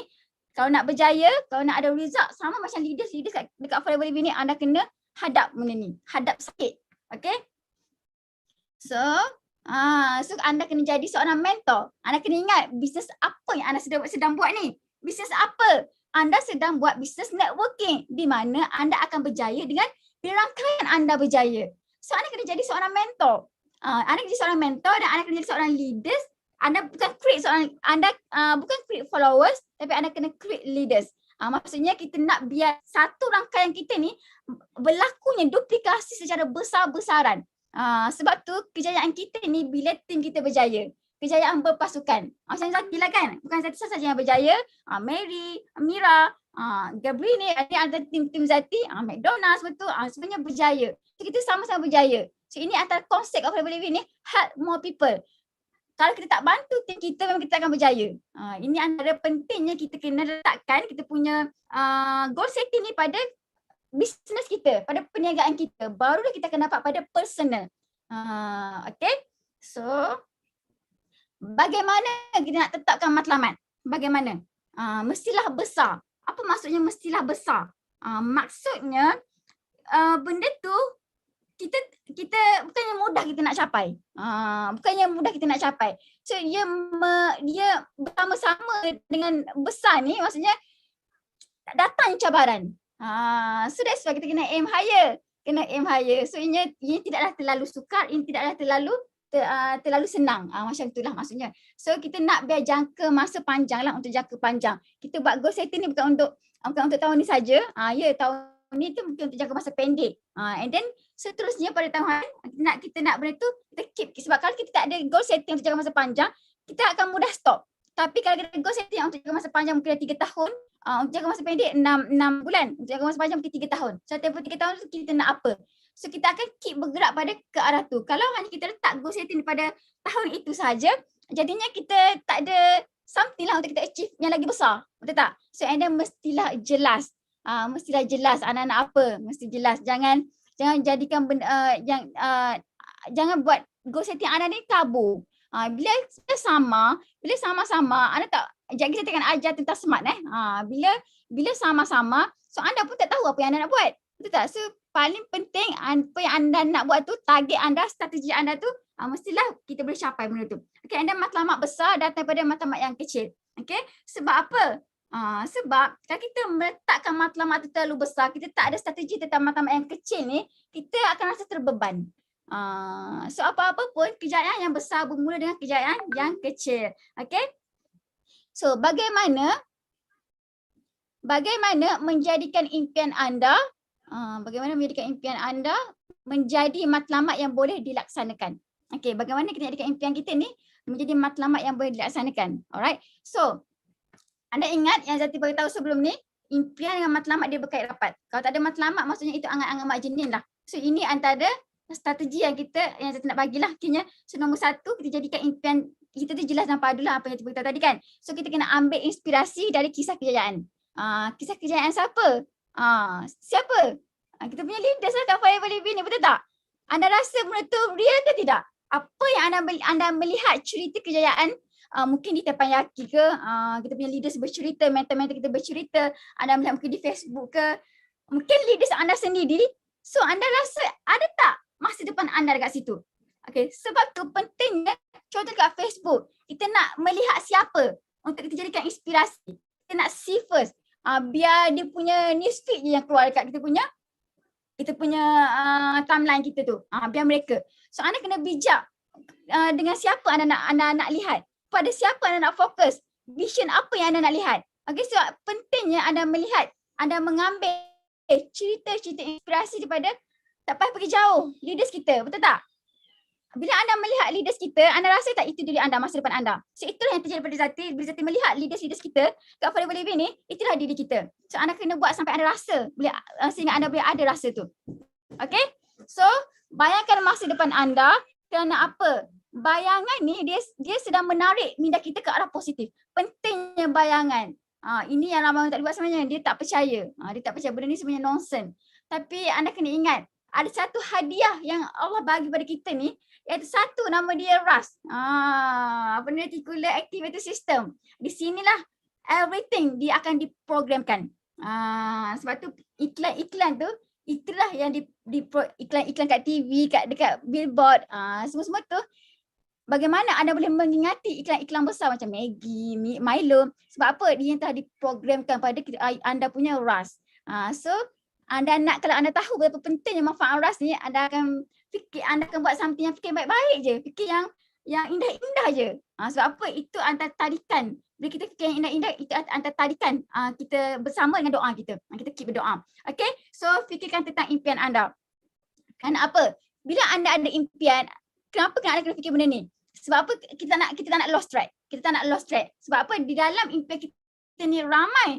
Kalau nak berjaya, kalau nak ada result, sama macam leaders dekat Forever Living ni, anda kena hadap benda ni. Hadap sakit. Okay. So anda kena jadi seorang mentor. Anda kena ingat bisnes apa yang anda sedang buat ni. Bisnes apa? Anda sedang buat bisnes networking di mana anda akan berjaya dengan rangkaian anda berjaya. So anda kena jadi seorang mentor. Anda kena jadi seorang mentor dan anda kena jadi seorang leaders. Anda bukan create followers, tapi anda kena create leaders. Maksudnya kita nak biar satu rangkaian kita ni berlakunya duplikasi secara besar-besaran. Sebab tu kejayaan kita ni bila tim kita berjaya. Kejayaan berpasukan. Macam Zati lah kan. Bukan Zati sahaja yang berjaya. Mary, Mira, Gabriel ni ada tim-tim Zati. McDonald's betul. Sebenarnya berjaya. So, kita sama-sama berjaya. So ini antara konsep of Forever Living ni, help more people. Kalau kita tak bantu tim kita, memang kita akan berjaya. Ini antara pentingnya kita kena letakkan kita punya goal setting ni pada bisnes kita, pada perniagaan kita. Barulah kita akan dapat pada personal. Okay. So, bagaimana kita nak tetapkan matlamat? Bagaimana? Mestilah besar. Apa maksudnya mestilah besar? Maksudnya benda tu kita bukannya mudah kita nak capai. Bukannya mudah kita nak capai. So dia bersama-sama dengan besar ni, maksudnya datang cabaran. So that's why kita kena aim higher. So ini tidaklah terlalu sukar, ini tidaklah terlalu senang. Macam itulah maksudnya. So kita nak biar jangka masa panjang lah, untuk jangka panjang. Kita buat goal setting ni bukan untuk tahun ni saja. Tahun ni tu mungkin untuk jangka masa pendek. And then seterusnya pada tahun kita nak benda tu kita keep. Sebab kalau kita tak ada goal setting untuk jangka masa panjang, kita akan mudah stop. Tapi kalau kita goal setting untuk jangka masa panjang mungkin 3 tahun, untuk jangka masa pendek 6 bulan, untuk jangka masa panjang mungkin 3 tahun. So tempoh 3 tahun tu kita nak apa? So kita akan keep bergerak pada ke arah tu. Kalau hanya kita letak goal setting pada tahun itu saja, jadinya kita tak ada something lah untuk kita achieve yang lagi besar. Betul tak? So and then mestilah jelas. Mestilah jelas anda nak apa, mesti jelas. Jangan jadikan benda jangan buat goal setting anda ni kabur. Bila sama-sama anda tak, jadi kita akan ajar tentang SMART bila sama-sama, so anda pun tak tahu apa yang anda nak buat. Betul tak? So paling penting apa yang anda nak buat tu, target anda, strategi anda tu mestilah kita boleh capai benda tu. Okay, anda matlamat besar datang daripada matlamat yang kecil. Okay, sebab apa? Sebab kalau kita meletakkan matlamat tu terlalu besar, kita tak ada strategi tentang matlamat yang kecil ni, kita akan rasa terbeban. So apa-apa pun kejayaan yang besar bermula dengan kejayaan yang kecil. Okay. So bagaimana menjadikan impian anda, menjadi matlamat yang boleh dilaksanakan. Okay, bagaimana kita jadikan impian kita ni menjadi matlamat yang boleh dilaksanakan. Alright. So anda ingat yang Zati beritahu sebelum ni, impian dengan matlamat dia berkait rapat. Kalau tak ada matlamat maksudnya itu angan-angan mak jenin lah. So ini antara strategi yang Zati nak bagilah. Kira so nombor satu, kita jadikan impian kita tu jelas dan padu lah apa yang Zati beritahu tadi kan. So kita kena ambil inspirasi dari kisah kejayaan. Kisah kejayaan siapa? Siapa? Kita punya leaders lah kat Forever Living ni, betul tak? Anda rasa benda tu real ke tidak? Apa yang anda melihat cerita kejayaan, mungkin di Teppanyaki ke, kita punya leaders bercerita, mentor-mentor kita bercerita, anda melihat mungkin di Facebook ke, mungkin leaders anda sendiri, so anda rasa ada tak masa depan anda dekat situ? Okay, sebab tu pentingnya, contoh kat Facebook, kita nak melihat siapa untuk kita jadikan inspirasi. Kita nak see first, biar dia punya newsfeed je yang keluar dekat kita punya timeline kita tu, biar mereka. So anda kena bijak dengan siapa anda nak lihat, pada siapa anda nak fokus, vision apa yang anda nak lihat. Okay, so pentingnya anda melihat, anda mengambil cerita-cerita inspirasi daripada, tak payah pergi jauh, leaders kita, betul tak? Bila anda melihat leaders kita, anda rasa tak itu diri anda, masa depan anda? So itulah yang terjadi pada Zati. Bila Zati melihat leaders kita kat Forever Living ni, itulah diri kita. So anda kena buat sampai anda rasa, sehingga anda boleh ada rasa tu. Okay? So bayangkan masa depan anda, kerana apa? Bayangan ni dia sedang menarik minda kita ke arah positif. Pentingnya bayangan. Ini yang ramai orang tak buat sebenarnya. Dia tak percaya. Dia tak percaya benda ni sebenarnya nonsense. Tapi anda kena ingat, ada satu hadiah yang Allah bagi pada kita ni, iaitu satu, nama dia RAS. Reticular Activator System. Di sinilah everything dia akan diprogramkan. Sebab tu iklan-iklan tu, itulah yang iklan-iklan kat TV, dekat billboard, semua-semua tu. Bagaimana anda boleh mengingati iklan-iklan besar macam Maggi, Milo. Sebab apa? Dia yang telah diprogramkan pada anda punya RAS. So anda nak, kalau anda tahu berapa pentingnya manfaat RAS ni, anda akan buat something yang fikir baik-baik je. Fikir yang indah-indah je. Sebab apa? Itu antara tarikan. Bila kita fikir yang indah-indah, itu antara tarikan kita bersama dengan doa kita. Kita keep berdoa. Okay? So fikirkan tentang impian anda. Kerana apa? Bila anda ada impian, kenapa anda kena fikir benda ni? Sebab apa? Kita tak nak lost track. Sebab apa? Di dalam impian kita ni ramai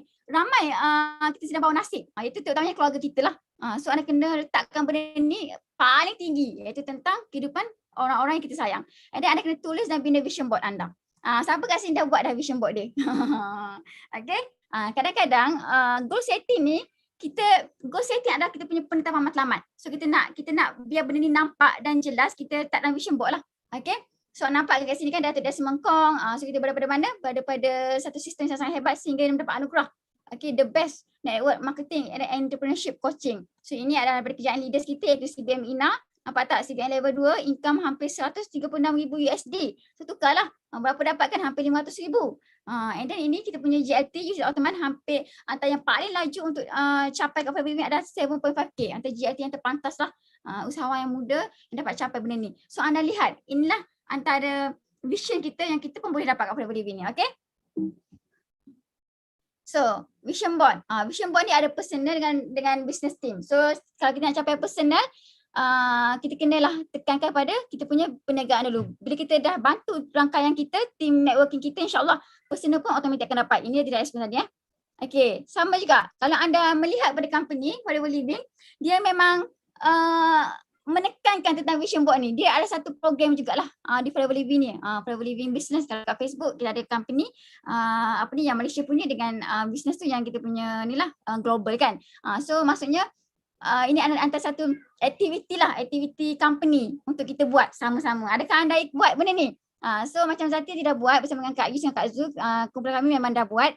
kita sedang bawa nasib. Itu terutamanya keluarga kita lah. So anda kena letakkan benda ni paling tinggi, iaitu tentang kehidupan orang-orang yang kita sayang. And then anda kena tulis dan bina vision board anda. Siapa kat sini dah buat dah vision board dia? Okay? Kadang-kadang goal setting ni, goal setting adalah kita punya penetapan matlamat. So kita nak biar benda ni nampak dan jelas, kita letak dalam vision board lah. Okay? So nampak kat sini kan Datuk Desmond Kong. So kita berada pada mana? Berada pada satu sistem yang sangat hebat sehingga mendapat anugerah. Okay, the best network marketing and entrepreneurship coaching. So ini adalah daripada kerjaan leaders kita, iaitu CBM INA. Nampak tak? CBM level 2, income hampir 136,000 USD. So tukarlah. Berapa dapatkan? Hampir 500,000. And then ini kita punya GLT, User Ottoman, hampir antara yang paling laju untuk capai kat Forever Living adalah 7.5K. Antara GLT yang terpantas lah. Usahawan yang muda yang dapat capai benda ni. So anda lihat, inilah antara vision kita yang kita pun boleh dapat kat Forever Living ni. Okay? So, vision board. Vision board ni ada personal dengan business team. So, kalau kita nak capai personal, kita kenalah tekankan pada kita punya perniagaan dulu. Bila kita dah bantu rangkaian kita, team networking kita, insyaAllah personal pun automatik akan dapat. Ini tidak explain tadi ya. Okay, sama juga. Kalau anda melihat pada company, Forever Living, dia memang menekankan tentang vision board ni. Dia ada satu program jugalah di Forever Living ni. Forever Living Business, kalau kat Facebook kita ada company yang Malaysia punya dengan business tu yang kita punya ni lah, global kan. So maksudnya ini antara satu aktiviti company untuk kita buat sama-sama. Adakah anda buat benda ni? So macam Zati tidak buat bersama dengan Kak Yus dan Kak Zul, kumpulan kami memang dah buat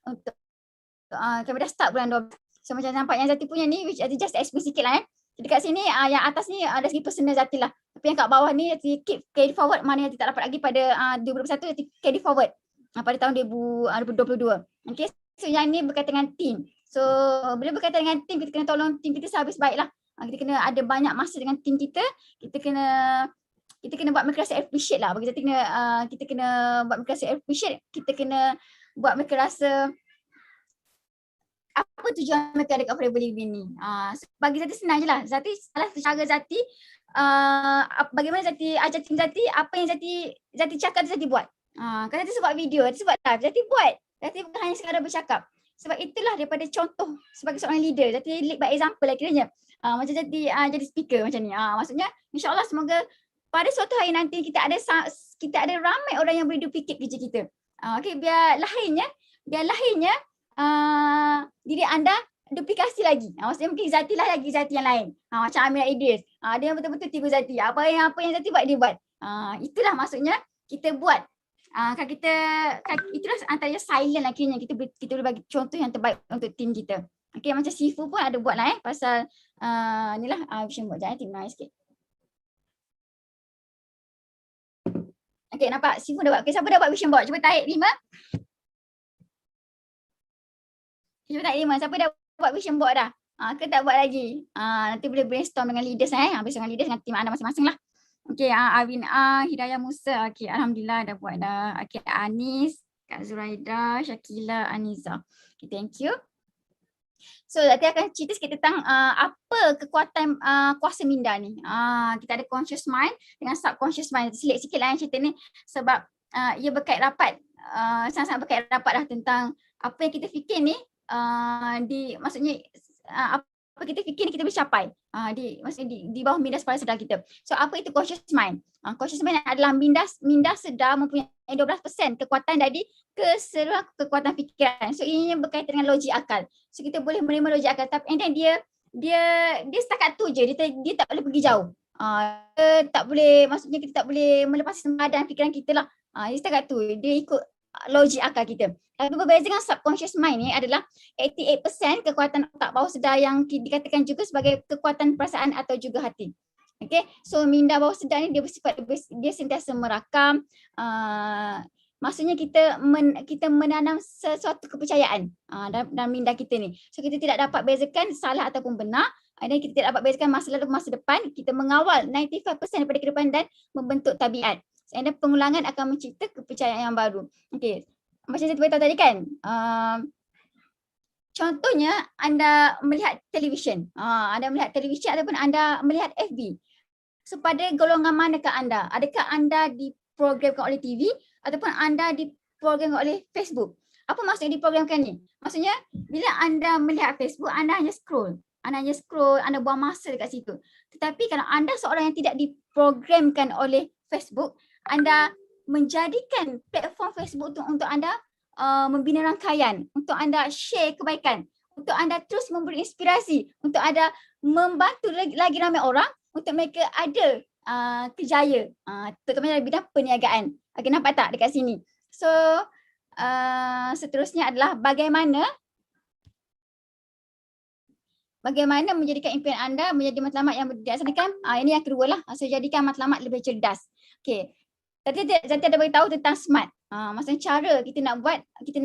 untuk kami dah start bulan 12. So macam nampak yang Zati punya ni, which Zati just explain sikit lah Jadi kat sini yang atas ni ada segi personal Zati lah. Tapi yang kat bawah ni Zati keep carry forward, mana yang Zati tak dapat lagi pada 2021 Zati carry forward pada tahun 2022. Okay, so yang ni berkaitan dengan team. So bila berkaitan dengan team, kita kena tolong team kita sehabis baik lah. Kita kena ada banyak masa dengan team kita. Kita kena buat mereka rasa appreciate lah. Bagi Zati kita kena buat mereka rasa appreciate. Kita kena buat mereka rasa apa tujuan mereka ada kat Forever Living ni. Bagi Zati senang je lah. Zati salah satu cara Zati bagaimana Zati ajar tim Zati, apa yang Zati cakap Zati buat. Kalau Zati sebab video, Zati sebab live, Zati buat. Zati bukan hanya sekadar bercakap. Sebab itulah daripada contoh sebagai seorang leader. Zati lead by example lah kiranya. Macam Zati jadi speaker macam ni. Maksudnya insyaAllah semoga pada suatu hari nanti kita ada ramai orang yang boleh duplicate kerja kita. Okay, biar lahirnya diri anda duplikasi lagi. Maksudnya mungkin Zati lah lagi Zati yang lain. Macam Amira Idris. Dia yang betul-betul tiba Zati. Apa yang Zati buat, dia buat. Itulah maksudnya kita buat. Itulah antaranya silent lah kiranya. Kita boleh bagi contoh yang terbaik untuk tim kita. Okay, macam Sifu pun ada buat lah pasal ni lah vision board. Jangan tim nice sikit. Okay, nampak Sifu dah buat. Okay, siapa dah buat vision board? Cuba tarik 5. Cuba tarik 5. Siapa dah buat vision board dah? Ke tak buat lagi? Nanti boleh brainstorm dengan leaders Habis dengan leaders dengan tim anda masing-masing lah. Okay, Arvin Hidayah Musa. Okay, Alhamdulillah dah buat dah. Okay, Anis, Kak Zuraida, Syakila, Aniza. Okay, thank you. So, nanti akan cerita sikit tentang apa kekuatan kuasa minda ni. Kita ada conscious mind dengan subconscious mind. Select sikit lah yang cerita ni sebab ia berkait rapat. Sangat-sangat berkait rapat lah tentang apa yang kita fikir ni. Maksudnya apa kita fikir ni kita boleh capai maksudnya di bawah minda kepala sedar kita. So apa itu conscious mind? Conscious mind adalah minda sedar mempunyai 12% kekuatan dari keseluruhan kekuatan fikiran. So ini berkaitan dengan logik akal. So kita boleh menerima logik akal tapi dia setakat tu je. Dia tak boleh pergi jauh. Tak boleh, maksudnya kita tak boleh melepas sempadan fikiran kita lah. Dia setakat tu. Dia ikut logik akal kita. Tapi berbeza dengan subconscious mind ni adalah 88% kekuatan otak bawah sedar yang dikatakan juga sebagai kekuatan perasaan atau juga hati. Okay, so minda bawah sedar ni dia bersifat, dia sentiasa merakam. Maksudnya kita menanam sesuatu kepercayaan dalam minda kita ni. So kita tidak dapat bezakan salah ataupun benar. Dan kita tidak dapat bezakan masa lalu masa depan. Kita mengawal 95% daripada kehidupan dan membentuk tabiat. Dan pengulangan akan mencipta kepercayaan yang baru. Okay, macam saya beritahu tadi kan, contohnya anda melihat televisyen. Anda melihat televisyen ataupun anda melihat FB. So pada golongan manakah anda? Adakah anda diprogramkan oleh TV ataupun anda diprogramkan oleh Facebook? Apa maksudnya diprogramkan ni? Maksudnya bila anda melihat Facebook, anda hanya scroll. Anda buang masa dekat situ. Tetapi kalau anda seorang yang tidak diprogramkan oleh Facebook, anda menjadikan platform Facebook untuk anda membina rangkaian, untuk anda share kebaikan, untuk anda terus memberi inspirasi, untuk anda membantu lagi ramai orang untuk mereka ada kejaya, terutamanya dalam bidang perniagaan. Okay, nampak tak dekat sini? So seterusnya adalah bagaimana menjadikan impian anda menjadi matlamat yang dilaksanakan. Ini yang kedua lah. So jadikan matlamat lebih cerdas. Okay. Tadi Zati ada beritahu tentang SMART. Maksudnya cara kita nak buat, kita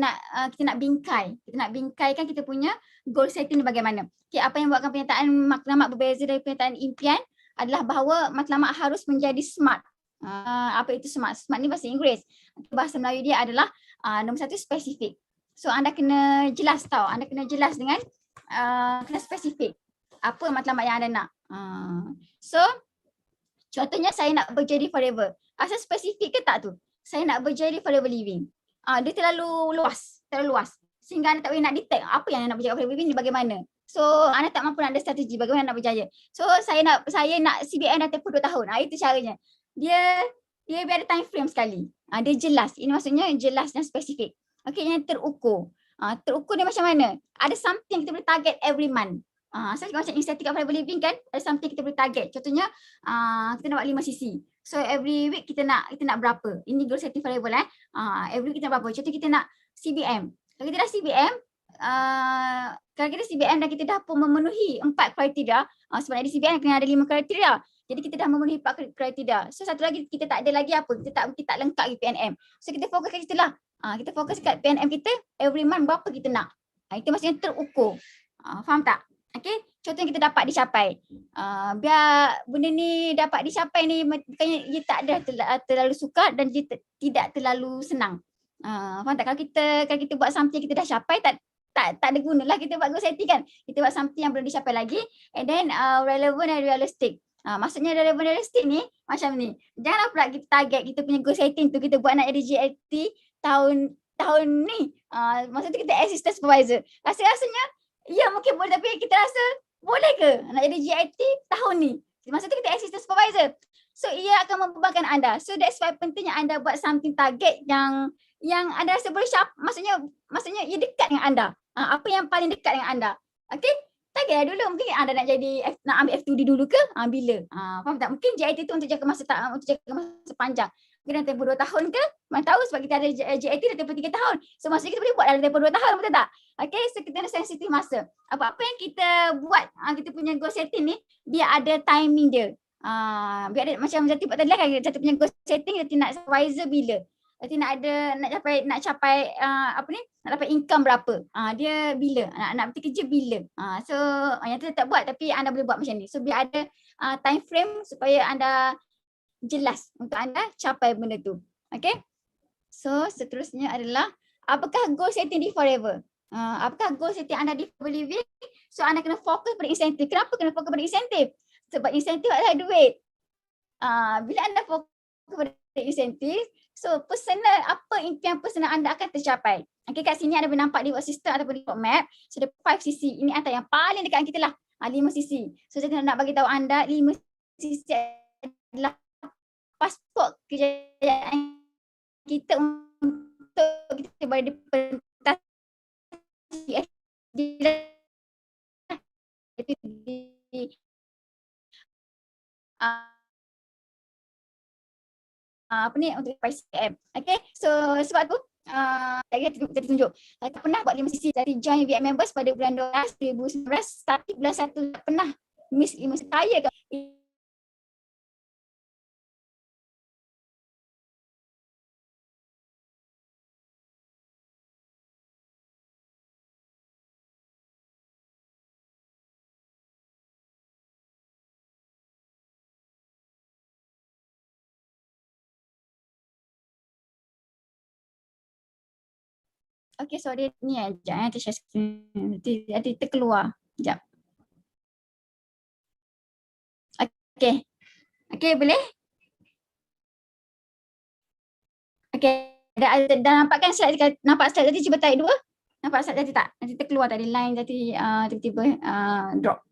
nak bingkai. Kita nak bingkaikan kita punya goal setting ni bagaimana. Okay, apa yang buatkan pernyataan matlamat berbeza dari pernyataan impian adalah bahawa matlamat harus menjadi SMART. Apa itu SMART? SMART ni bahasa Inggeris. Bahasa Melayu dia adalah nombor 1 spesifik. So anda kena jelas tau. Anda kena jelas dengan kena spesifik. Apa matlamat yang anda nak. So contohnya saya nak berjadi forever. Asal spesifik ke tak tu? Saya nak berjaya forever living. Dia terlalu luas. Sehingga anda tak boleh nak detect apa yang anda nak berjaya forever living ni bagaimana. So anda tak mampu nak ada strategi bagaimana nak berjaya. So saya nak CBM dah tempoh 2 tahun. Itu caranya. Dia biar ada time frame sekali. Dia jelas. Ini maksudnya jelas dan spesifik. Okay, yang terukur. Terukur dia macam mana? Ada something kita boleh target every month. So macam inisiatif forever living kan, ada something kita boleh target. Contohnya kita nak buat 5 cc. So every week kita nak berapa? Ini goal setting forever Every week kita nak berapa? Contoh kita nak CBM. Kalau kita dah CBM, kalau kita CBM dan kita dah pun memenuhi 4 kriteria, sebenarnya di CBM kena ada 5 kriteria. Jadi kita dah memenuhi 4 kriteria. So satu lagi kita tak ada lagi apa, kita tak lengkap lagi PNM. So kita fokus kat situ lah. Kita fokus kat PNM kita, every month berapa kita nak. Itu maksudnya terukur. Faham tak? Okay, contoh yang kita dapat dicapai. Biar benda ni dapat dicapai ni bukannya dia tak ada terlalu sukar dan dia tidak terlalu senang. Faham tak? Kalau kita buat something kita dah capai, tak ada guna lah kita buat goal setting kan. Kita buat something yang belum dicapai lagi, and then relevant and realistic. Maksudnya relevant and realistic ni macam ni. Janganlah pula kita target kita punya goal setting tu kita buat nak ada GLT tahun ni. Maksudnya kita assistant supervisor. Rasanya ya mungkin boleh, tapi kita rasa boleh ke nak jadi GIT tahun ni? Maksudnya kita assistant supervisor. So ia akan membebankan anda. So that's why pentingnya anda buat something target yang anda rasa boleh maksudnya ia dekat dengan anda. Apa yang paling dekat dengan anda. Okay? Targetlah dulu. Mungkin anda nak ambil F2D dulu ke? Bila? Faham tak? Mungkin GIT tu untuk jangka masa panjang. Mungkin dalam tempoh 2 tahun ke? Mana tahu sebab kita ada GIT dalam tempoh 3 tahun. So maksudnya kita boleh buat dalam tempoh 2 tahun, betul tak? Okay, so kita ada sensitif masa. Apa-apa yang kita buat, kita punya goal setting ni, biar ada timing dia. Biar ada macam Jati buat tadi lah kan, Jati punya goal setting, Jati nak supervisor bila. Jati nak capai nak dapat income berapa. Dia bila, nak berhenti kerja bila. So yang tu tak buat tapi anda boleh buat macam ni. So biar ada time frame supaya anda jelas untuk anda capai benda tu. Okay. So seterusnya adalah apakah goal setting di forever? Apakah goal setting anda di forever living? So anda kena fokus pada insentif. Kenapa kena fokus pada insentif? Sebab insentif adalah duit. Bila anda fokus pada insentif, so personal, apa impian personal anda akan tercapai. Okay, kat sini ada nampak reward system ataupun reward map. So ada 5 sisi. Ini antara yang paling dekat dengan kita lah. 5 sisi. So saya nak bagi tahu anda 5 sisi adalah pasport kejayaan kita untuk kita boleh dipentas untuk PCM. Okay, so sebab tu kita tunjuk. Kita pernah buat 5 sisi dari join VM members pada bulan 12 2019, tapi bulan 1 tak pernah miss 5 saya kan. Okay, sorry ni aja nanti share screen. Nanti terkeluar. Sekejap. Okay. Okay, boleh? Okay. Dah nampak kan slide? Nampak slide tadi? Cuba tarik 2. Nampak slide tadi tak? Nanti terkeluar tadi line tadi tiba-tiba drop.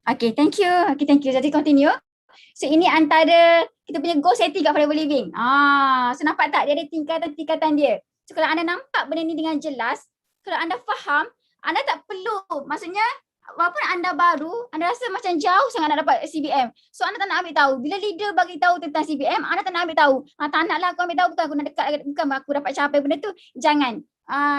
Okay, thank you. Okay, thank you. Jadi continue. So ini antara kita punya goal setting kat Forever Living. So nampak tak? Dia ada tingkatan-tingkatan dia. So kalau anda nampak benda ni dengan jelas, kalau anda faham, anda tak perlu, maksudnya walaupun anda baru, anda rasa macam jauh sangat nak dapat CBM. So anda tak nak ambil tahu. Bila leader bagi tahu tentang CBM, anda tak nak ambil tahu. Tak naklah aku ambil tahu, bukan aku nak dekat, bukan aku dapat capai benda tu. Jangan.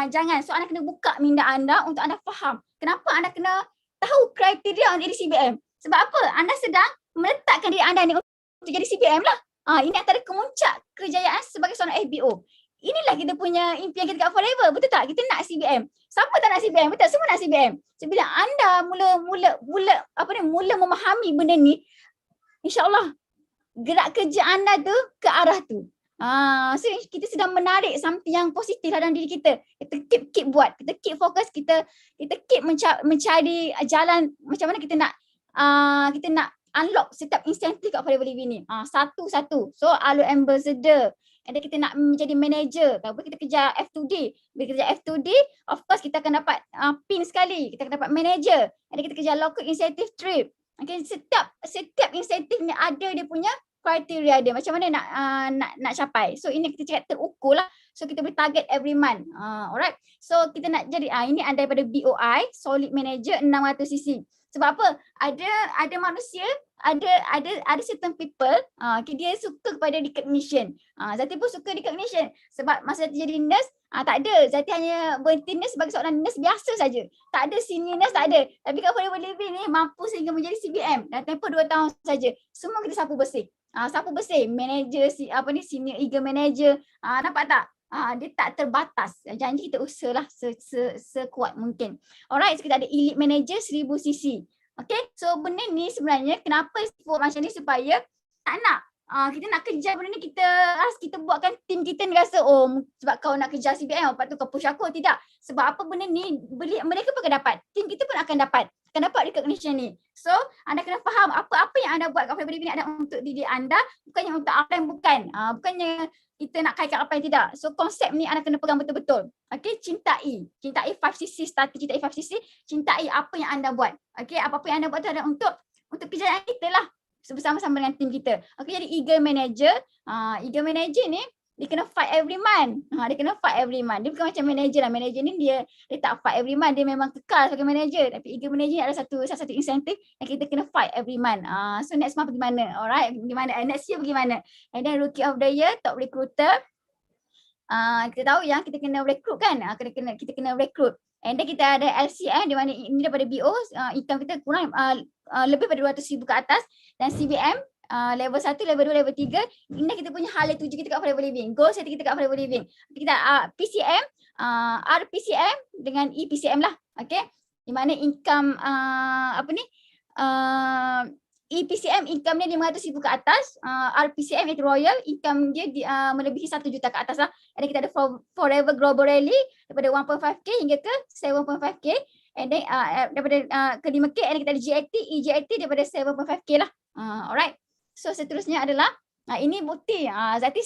Jangan. So anda kena buka minda anda untuk anda faham. Kenapa anda kena tahu kriteria untuk jadi CBM? Sebab apa? Anda sedang meletakkan diri anda ni untuk jadi CBM lah. Ini antara kemuncak kejayaan sebagai seorang FBO. Inilah kita punya impian kita kat Forever, betul tak? Kita nak CBM. Siapa tak nak CBM? Betul, semua nak CBM. So bila anda mula memahami benda ni, insya-Allah gerak kerja anda tu ke arah tu. So kita sedang menarik something yang positif dalam diri kita. Kita keep buat, kita keep fokus, kita keep mencari jalan macam mana kita nak unlock setiap insentif kat Forever Living ni. Satu-satu. So alur ambassador. Ada kita nak menjadi manager. Kalau kita kejar F2D. Bila kita kejar F2D, of course kita akan dapat pin sekali. Kita akan dapat manager. Ada kita kejar local incentive trip. Okay, setiap insentif ni ada dia punya kriteria dia. Macam mana nak capai. So ini kita cakap terukur lah. So kita boleh target every month. Alright. So kita nak jadi, ini daripada BOI, Solid Manager 600cc. Sebab apa? Ada manusia, ada certain people dia suka kepada recognition. Zati pun suka recognition sebab masa Zati jadi nurse tak ada. Zati hanya berhenti nurse sebagai seorang nurse biasa saja. Tak ada senior nurse, tak ada. Tapi kat Forever Living ni mampu sehingga menjadi CBM dan tempoh 2 tahun saja. Semua kita sapu bersih. Sapu bersih, manager senior eager manager. Nampak tak? Dia tak terbatas. Janji kita usahalah sekuat mungkin. Alright, so kita ada elite manager 1000 cc. Okay, so benda ni sebenarnya kenapa buat macam ni supaya tak nak kita nak kejar benda ni, kita buatkan tim kita ni rasa sebab kau nak kejar CBM lepas tu kau push aku. Tidak, sebab apa benda ni mereka pun akan dapat, tim kita pun akan dapat recognition ni. So anda kena faham apa-apa yang anda buat kat Forever Living ni ada untuk diri anda, bukannya untuk apa yang bukannya kita nak kaitkan apa yang tidak. So konsep ni anda kena pegang betul-betul. Okay, cintai 5cc, starter cintai 5cc, cintai apa yang anda buat. Okay, apa-apa yang anda buat tu ada untuk kejayaan kita lah, bersama-sama dengan tim kita. Okay, jadi eager manager ni dia kena fight every month. Dia bukan macam manager lah. Manager ni dia tak fight every month, dia memang kekal sebagai manager. Tapi eager manager ni ada salah satu insentif yang kita kena fight every month. So next month pergi mana? Alright, pergi mana? Next year pergi mana? And then rookie of the year, top recruiter. Kita tahu yang kita kena rekrut kan? Kita kena rekrut. And then kita ada LCM di mana ini daripada BO, income kita kurang lebih pada 200,000 ke atas, dan CBM level 1, level 2, level 3. Ini kita punya hala tuju kita kat Forever Living. Goal setting kita kat Forever Living. Kita PCM, RPCM dengan EPCM lah. Okay. Di mana income EPCM income dia 500,000 ke atas, RPCM itu royal, income dia melebihi 1 juta ke atas lah. Dan kita ada Forever Global Rally daripada 1.5k hingga ke 7.5k. And then daripada ke 5k, and then kita ada EJIT daripada 7.5k lah. Alright. So seterusnya adalah ini bukti. Zati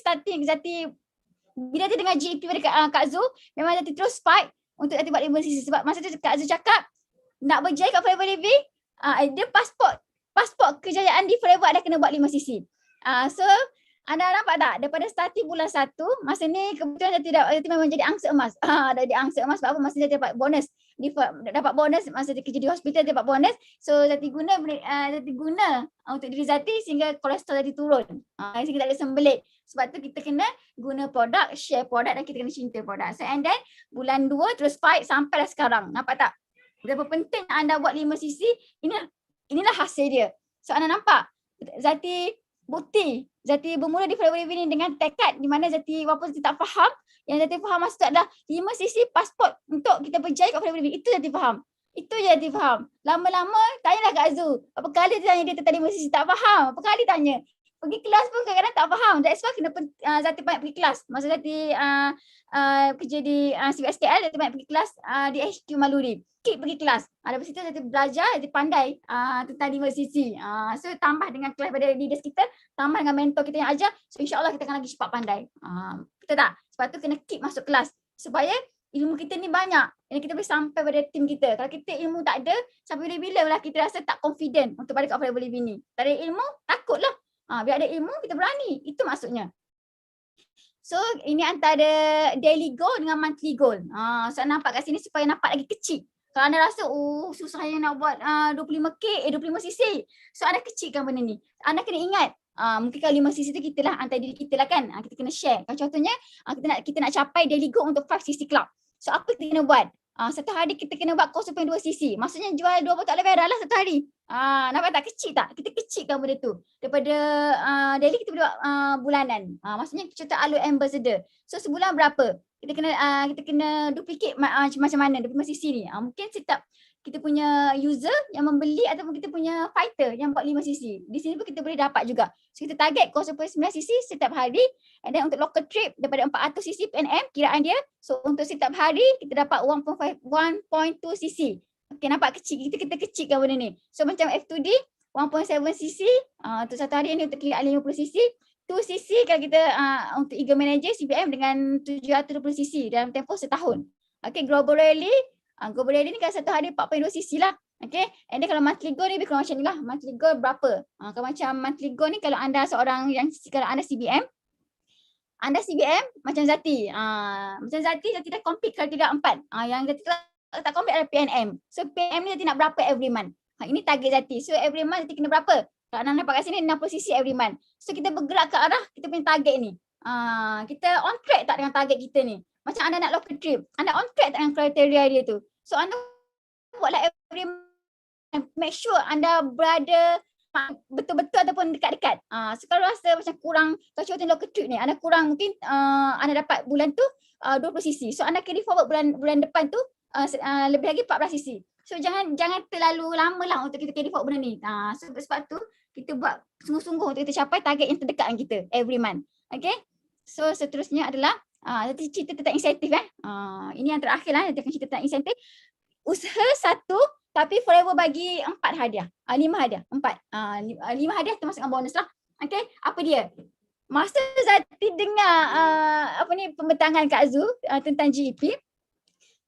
bila dia dengar GEP pada Kak Zul, memang Zati terus fight untuk Zati buat 5cc. Sebab masa tu Kak Zul cakap nak berjaya kat Forever Living, dia pasport kejayaan di Forever ada kena buat 5cc. So anda nampak tak, daripada starting bulan 1, masa ni kebetulan Zati memang jadi angsa emas. Dah jadi angsa emas sebab apa? Masa dia dapat bonus. Dapat bonus masa dia kerja di hospital, dia dapat bonus. So Zati guna untuk diri Zati sehingga kolesterol Zati turun. Sehingga tak ada sembelit. Sebab tu kita kena guna produk, share produk, dan kita kena cinta produk. So and then bulan 2 terus fight sampailah sekarang. Nampak tak? Berapa penting anda buat 5cc, inilah hasil dia. So anda nampak, Zati bukti. Zati bermula di Forever Living dengan tekad di mana Zati, walaupun Zati tak faham, yang Zati faham masa tu adalah 5cc pasport untuk kita berjaya kat Forever Living. Itu Zati faham. Lama-lama tanyalah Kak Azul. Berapa kali tanya dia tentang 5cc, tak faham. Berapa kali tanya. Pergi kelas pun kadang-kadang tak faham. That's why kenapa Zati banyak pergi kelas. Masa Zati kerja di CBSKL, Zati banyak pergi kelas di HQ Maluri. Keep pergi kelas. Dari situ Zati belajar, Zati pandai tentang 5cc. So tambah dengan kelas pada leaders kita, tambah dengan mentor kita yang ajar. So insyaAllah kita akan lagi cepat pandai. Betul tak? Sebab tu kena keep masuk kelas. Supaya ilmu kita ni banyak. Yang kita boleh sampai pada tim kita. Kalau kita ilmu tak ada, sampai bila-bila lah kita rasa tak confident untuk balik kat Forever Living ni. Tak ada ilmu, takutlah. Biar ada ilmu, kita berani. Itu maksudnya. So ini antara daily goal dengan monthly goal. So nampak kat sini supaya nampak lagi kecil. Kalau anda rasa, susahnya nak buat 25cc. So anda kecilkan benda ni. Anda kena ingat, mungkin kalau 5cc tu kita lah, antara diri kita lah kan. Kita kena share. Kalau contohnya, kita nak capai daily goal untuk 5cc club. So apa kita kena buat? Satu hari kita kena buat 0.2cc. Maksudnya jual 2 botol aloe vera lah satu hari. Nampak tak? Kecil tak? Kita kecilkan benda tu. Daripada daily kita boleh buat bulanan. Maksudnya contoh aloe ambassador. So sebulan berapa? Kita kena duplicate macam mana 25cc ni. Mungkin setiap kita punya user yang membeli ataupun kita punya fighter yang buat 5cc. Di sini pun kita boleh dapat juga. So kita target 0.9cc setiap hari. And then untuk local trip daripada 400cc PNM kiraan dia. So untuk setiap hari kita dapat 1.2cc. Okay, nampak kecil. Kita kecilkan benda ni. So macam F2D 1.7cc. Untuk satu hari ni untuk kiraan 50cc. 2cc kalau kita untuk eager manager CBM dengan 720cc dalam tempoh setahun. Okay, Global Rally ni kalau satu hari 4.2cc lah. Okay, and then kalau monthly goal ni lebih kurang macam ni lah. Monthly goal berapa? Kalau macam monthly goal ni kalau anda seorang yang, kalau anda CBM macam Zati. Macam Zati dah compete kalau tidak 4. Yang Zati tak compete adalah PNM. So PNM ni Zati nak berapa every month? Ini target Zati. So every month Zati kena berapa? Kalau anda nampak kat sini 60cc every month. So kita bergerak ke arah kita punya target ni. Kita on track tak dengan target kita ni? Macam anda nak local trip, anda on track tak dengan kriteria dia tu? So anda buatlah every month. Make sure anda berada betul-betul ataupun dekat-dekat. So kalau rasa macam kurang, kalau contoh local trip ni, anda kurang mungkin anda dapat bulan tu 20cc. So anda carry forward bulan depan tu lebih lagi 14cc. So jangan terlalu lama lah untuk kita carry forward benda ni. Sebab tu kita buat sungguh-sungguh untuk kita capai target yang terdekat dengan kita every month. Okay. So seterusnya adalah cerita tentang insentif . Ini yang terakhir lah, kita akan cerita tentang insentif. Usaha satu tapi forever bagi 4 hadiah. 5 hadiah, 4. 5 hadiah termasuk bonus lah. Okay, apa dia? Masa Zati dengar pembentangan Kak Zu tentang GEP,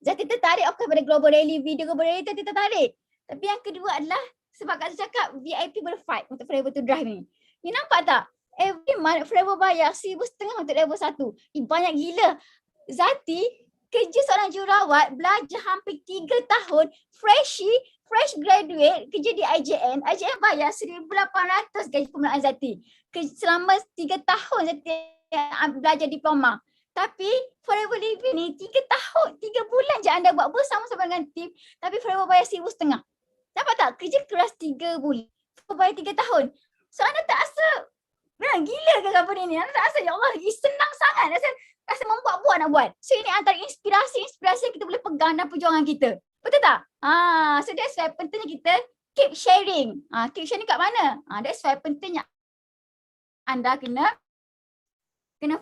Zati tertarik pada Global Rally, video Global Rally Zati tertarik. Tapi yang kedua adalah sebab Kak Zu cakap VIP berfight untuk Forever to Drive ni. Ni nampak tak? Every month Forever bayar 1,500 untuk level 1. Banyak gila. Zati kerja seorang jururawat, belajar hampir 3 tahun, fresh graduate, kerja di IJN bayar 1,800 gaji permulaan Zati. Selama 3 tahun Zati belajar diploma. Tapi Forever Living ni 3 tahun, 3 bulan je anda buat bersama-sama dengan tim, tapi Forever bayar 1,500. Nampak tak? Kerja keras 3 bulan, Forever bayar 3 tahun. So anda tak rasa gila ke company ni? Anda tak rasa ya Allah senang sangat, rasa membuat-buat nak buat. So ini antara inspirasi yang kita boleh pegang dalam perjuangan kita. Betul tak? So that's why pentingnya kita keep sharing. Keep sharing kat mana? That's why pentingnya anda kena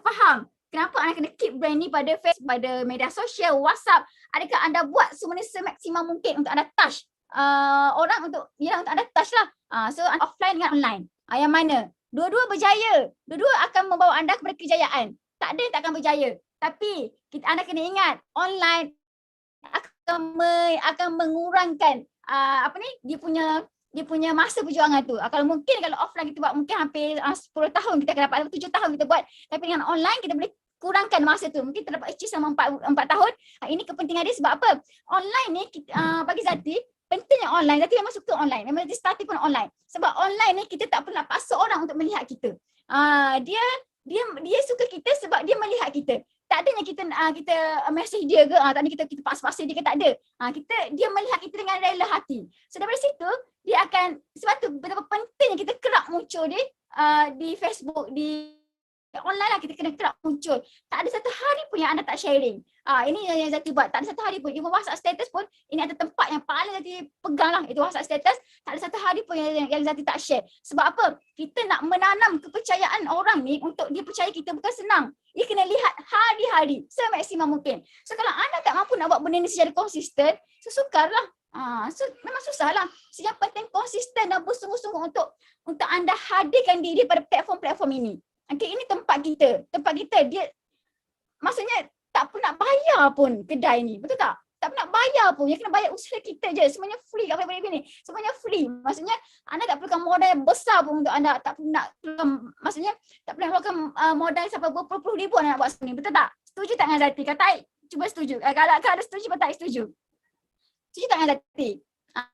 faham kenapa anda kena keep brand ni pada Facebook, pada media sosial, WhatsApp. Adakah anda buat semuanya semaksimum mungkin untuk anda touch orang untuk anda touch lah. So offline dengan online. Yang mana? Dua-dua berjaya. Dua-dua akan membawa anda kepada kejayaan. Tak ada yang tak akan berjaya. Tapi anda kena ingat, online akan mengurangkan dia punya masa perjuangan tu. Kalau offline kita buat mungkin hampir 10 tahun kita akan dapat, 7 tahun kita buat. Tapi dengan online kita boleh kurangkan masa tu. Mungkin kita dapat achieve selama 4 tahun. Ini kepentingan dia sebab apa? Online ni bagi Zati, pentingnya online. Zati memang suka online. Memang Zati starting pun online. Sebab online ni kita tak pernah paksa orang untuk melihat kita. Dia suka kita sebab dia melihat kita. Tak adanya kita message dia ke, tak ada kita paksa-paksa dia ke, tak ada. Dia melihat kita dengan rela hati. So daripada situ dia akan, sebab tu betapa pentingnya kita kerap muncul di Facebook, di online lah, kita kena kerap muncul. Tak ada satu hari pun yang anda tak sharing. Ini yang Zati buat. Tak ada satu hari pun. Even WhatsApp status pun, ini ada tempat yang paling Zati pegang lah. Itu WhatsApp status. Tak ada satu hari pun yang Zati tak share. Sebab apa? Kita nak menanam kepercayaan orang ni untuk dia percaya kita bukan senang. Dia kena lihat hari-hari semaksimum mungkin. So kalau anda tak mampu nak buat benda ni secara konsisten, so sukarlah. So memang susah lah. So yang penting konsisten dan bersungguh-sungguh untuk anda hadirkan diri pada platform-platform ini. Okay, ini tempat kita. Dia maksudnya tak pernah bayar pun kedai ni. Betul tak? Tak pernah bayar pun. Yang kena bayar usaha kita je. Semuanya free kat Forever Living ni. Semuanya free. Maksudnya anda tak perlukan modal yang besar pun untuk anda tak perlu keluarkan modal sampai berpuluh-puluh ribu anda nak buat semua ni. Betul tak? Setuju tak dengan Zati? Kata cuba setuju. Kalau ada setuju atau tak setuju? Setuju tak dengan Zati?